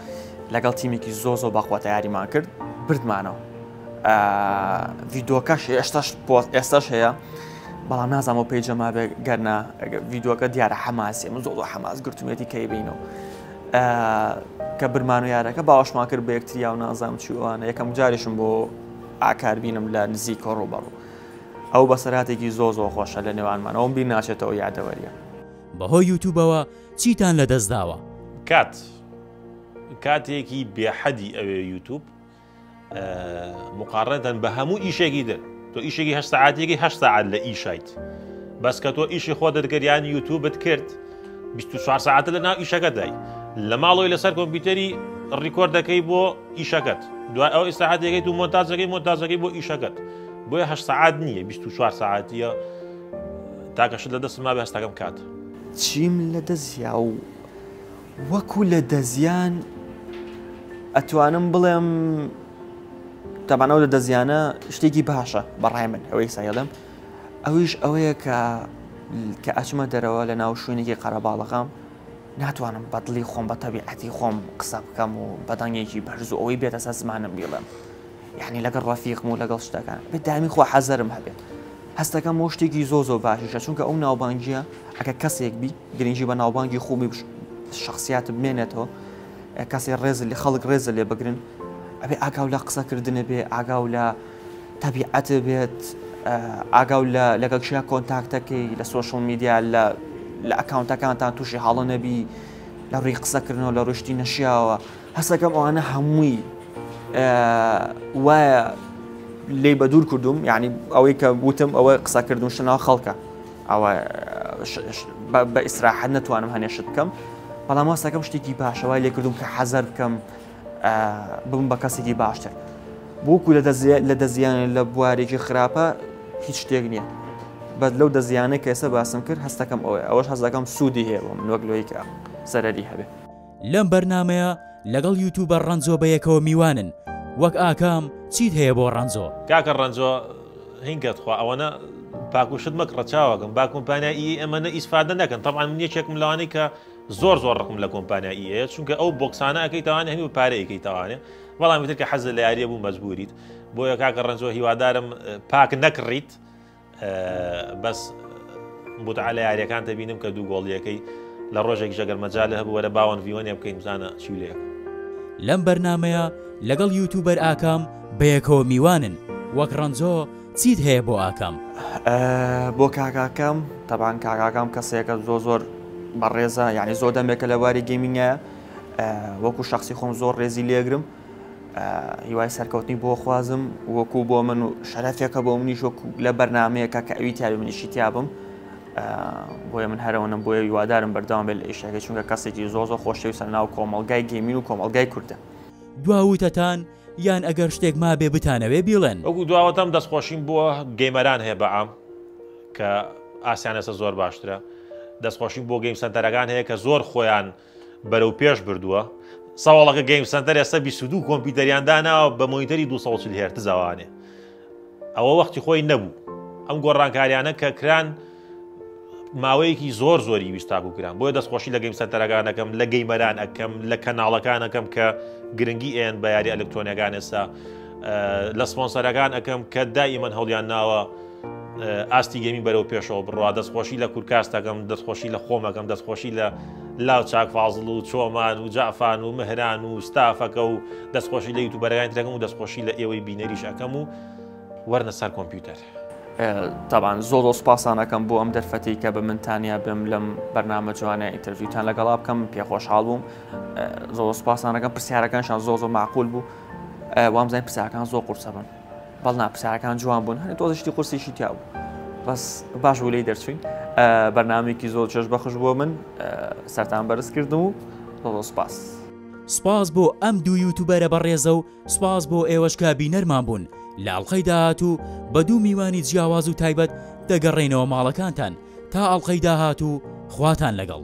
لەگەڵ تیمێکی زۆ باخواتە یاریمان کرد بردمانەوە ڤیدۆکەش ئێستاش هەیە بەڵام نازانەوە پێیجەما بێ گەرنا ڤیدۆکە دیارە حەماسی من زۆر حەماس گرتوێتی کەیبینەوە کە برمان و یارەکە باوەشمان کرد بە یەکتریا و نازام چیوانە یەکەم جاریشم بۆ ئاکاربینم لە نزیکە ڕوبەڕوو ئەو بەسەراتێکی زۆ خۆشە لە نێوانمان ئەوم بیر ناچێتەوە یادەوەریە بەهۆی یوتیوبەوە چیتان لەدەستداوە کاتێکی بێحەدی ئەوێ یوتیوب مقارنەدەن بە هەموو ئیشێکی در تۆ ئیشێکی 8 ساعاتێکی 8 ساعات لە ئیشایت بەس کە تۆ ئیشی خۆ دەرگەریان یوتیوبت کرد 24 ساعتە لە ناو ئیشەکە دای لە ماڵەوەی لەسەر کۆمپیوتەری ڕیکۆرد دەکەی بۆ ئیشەکەت دوای ئەو ئیساحاتەکەیت و مۆنتاژەکەی بۆ ئیشەکەت بۆیە 8 ساعات نییە 24 ساعتیە تاکەشت لە دەستم مابێ هەستەکەم کات چیم لە دەزیا و وەکو لە دەزیان ئەتوانم بڵێم تەبانەوە لە دەزیانە شتێکی باشە بەڕای من ئەوەی سایڵم ئەویش ئەوەیە کە ئەچمە دەرەوە لە ناو شوێنێکی قەرەباڵەکەم ناتوانم بەدڵی خۆم بە تەبیعەتی خۆم قسە بکەم و بەدەنگێکی بەرز و ئەوەی بێتە سەر زمانم بیڵێم یعنی لەگەڵ ڕەفیقم و لەگەڵ شتەکان بێت دامی خۆ حەزەرم هەبێت هەستەکەم بۆ شتێکی زۆ باشیشە چونکە ئەو ناوبانگیە ئەگە کەسێک بی گرنگی بە ناوبانگی خومی شخصیات بمێنێتەوە کەسی ڕێز لێ خەڵک ڕێزە لێ بگرن ئەبێ ئاگاو لە قسەکردنە بێ ئاگاو لە تەبیعەت بێت ئاگاو لەگەڵ شیا کۆنتاکتەکەی لە سوۆشڵ میدیا لە ئەکاونتەکانتان تووشی هەڵە نەبی لە ڕووی قسەکردنەوە لە ڕشتی نەشیاوە هەستەکەم ئەوانە هەمووی وایە لێ بە دوور کردوم یعنی ئەوەی کە وتم ئەوە قسەکردن شتنەوە خەڵکە ئەوە بە ئیسراحەت نەتوانم هەنێشت بکەم بەڵام هەستەکەم شتێکی باشەوای لێ کردوم کە حەزەر بکەم بم بە کەسێکی باشتر بۆکو لە دەزیانە لە بوارێکی خراپە هیچ شتێک نییە بە لەو دەزیانە کە ئێستا باسم کرد هەستەکەم ئەوەش هەزەکەم سوودی هەیە بۆم وەک لۆی کە سەرەری هەبێ لەم بەرنمەیە لەگەڵ یوتوبەر ڕەنجۆ بەیەکەوە میوانن وەک ئاکام چیت هەیە بۆ ڕەنجۆ کاکە ڕەنجۆ هینگەتخوا ئەوەنە پاکوشت مەک ڕەچاوەکەم با کۆمپانیایی ئەمەنە ئیسفادە نەکەن تەڵان من یەکێکم لەوانەی کە زۆر ڕقم لە کۆمپانیایی هەیە چونکە ئەو بۆکسانە ئەەکەی تاوانە هەمی پارەیەکەی تاوانێ بەڵام تر کە حەزە لە یاریە بوو مەجبوریت بۆیە کاکە ڕەنجۆ هیوادارم پاک نەکڕیت بەس بوتعالە یاریەکانتە بینم کە دوو گۆڵیەکەی لە ڕۆژێک ژەگەر مەجالە هەبوو وەرە باوەن ڤیۆنێ بکەین بزانە چیولەیە لەم بەرنمەیە لەگەڵ یوتوبەر ئاکام بەیەکەوە میوانن وەک ڕەنجۆ چیت هەیە بۆ ئاکام بۆ کاکاکەم تەبان کاکاکەم کەسێکە زۆر بەڕێزە یعنی زۆر دەمێکە لە واری گەیمینگە وەکو شخصی خۆم زۆر ڕێزی لێگرم هیوای سەرکەوتنی بۆ خوازم وەکو بۆ من و شەرەفێکە بۆ منیش وەکو لە بەرنمەیەکە کە ئەوی تیاوی منیشی تیابم بۆیە من هەرەوەنم بۆیە هیوادارم بەردەوام بێت لە ئیشەکە چونکە کەسێکی زۆر خۆشەویستە ناو کۆمەڵگای گەیمین و کۆمەڵگای کوردە دواوتەتان یان ئەگەر شتێک ما بێ بتانەوێ بیڵێن وەکو دواوەتەم دەستخۆشیم بووە گەیمەران هەیە بەعام کە ئاسیانەسە زۆر باشترە دەستخۆشیم بۆ گەیم سنتەرەکان هەیە کە زۆر خۆیان بەرەو پێش بردووە ساوەڵەکە گەیم سنتەر ئێستا 22 کۆمپیوتەریان داناوە بە مۆنیتەری 240 هێرتز زاوانێ ئەوە وەختی خۆی نەبوو ئەم گۆڕانکاریانە کە کران ماوەیەکی زۆری ویستاکو کران بۆیە دەستخۆشی لە گەیم سنتەرەکانەکەم لە گەیمەران ئەەکەم لە کەناڵەکانەکەم کە گرنگی ئێن بە یاری ئەلکترۆنیەکان ئێستا لە سپۆنسەرەکان ئەەکەم کە دائیمەن هەڵیان ناوە ئاستی گەمی بەرەو پێشەوە بڕوا دەستخۆشی لە کورکاستەکەم دەستخۆشی لە خۆمەکەم دەستخۆشی لە لاو چاک فازڵ و چۆمان و جافان و مهران و ستافەکە و دەستخۆشی لە یوتوبەرەکانی ترەکەم و دەستخۆشی لە ئێوەی بینەریش ئەەکەم و وەرنە سەر کۆمپیوتەر طبعاً زۆر سوپاسانەکەم بۆ ئەم دەرفەتی کە بە منتانیا بم لەم بەرنامە جوانە ئینتەرویوتان لەگەڵا بکەم پێ خۆشحاڵ بووم زۆر سوپاسانەکەم پرسیارەکانشان زۆر معقول بوو وامزای پرسیارەکان زۆر قورسە بن بەڵنا پرسیارەکان جوان بوون هەنێ تۆزشتی قورسیشی تیا بوو بەس باش بوو لێی دەرچوین بەرنامێکی زۆر چێژ بەخش بۆ من سەرتان بەرز کردم و زۆر سپاس بۆ ئەم دوو یوتوبەرە بەڕێزە و سپاس بۆ ئێوەش کە بینەرمان بوون لە ئەڵقەی داهاتوو بە دوو میوانی جیاواز و تایبەت دەگەڕێنەوە ماڵەکانتان تا ئەڵقەی داهاتوو خواتان لەگەڵ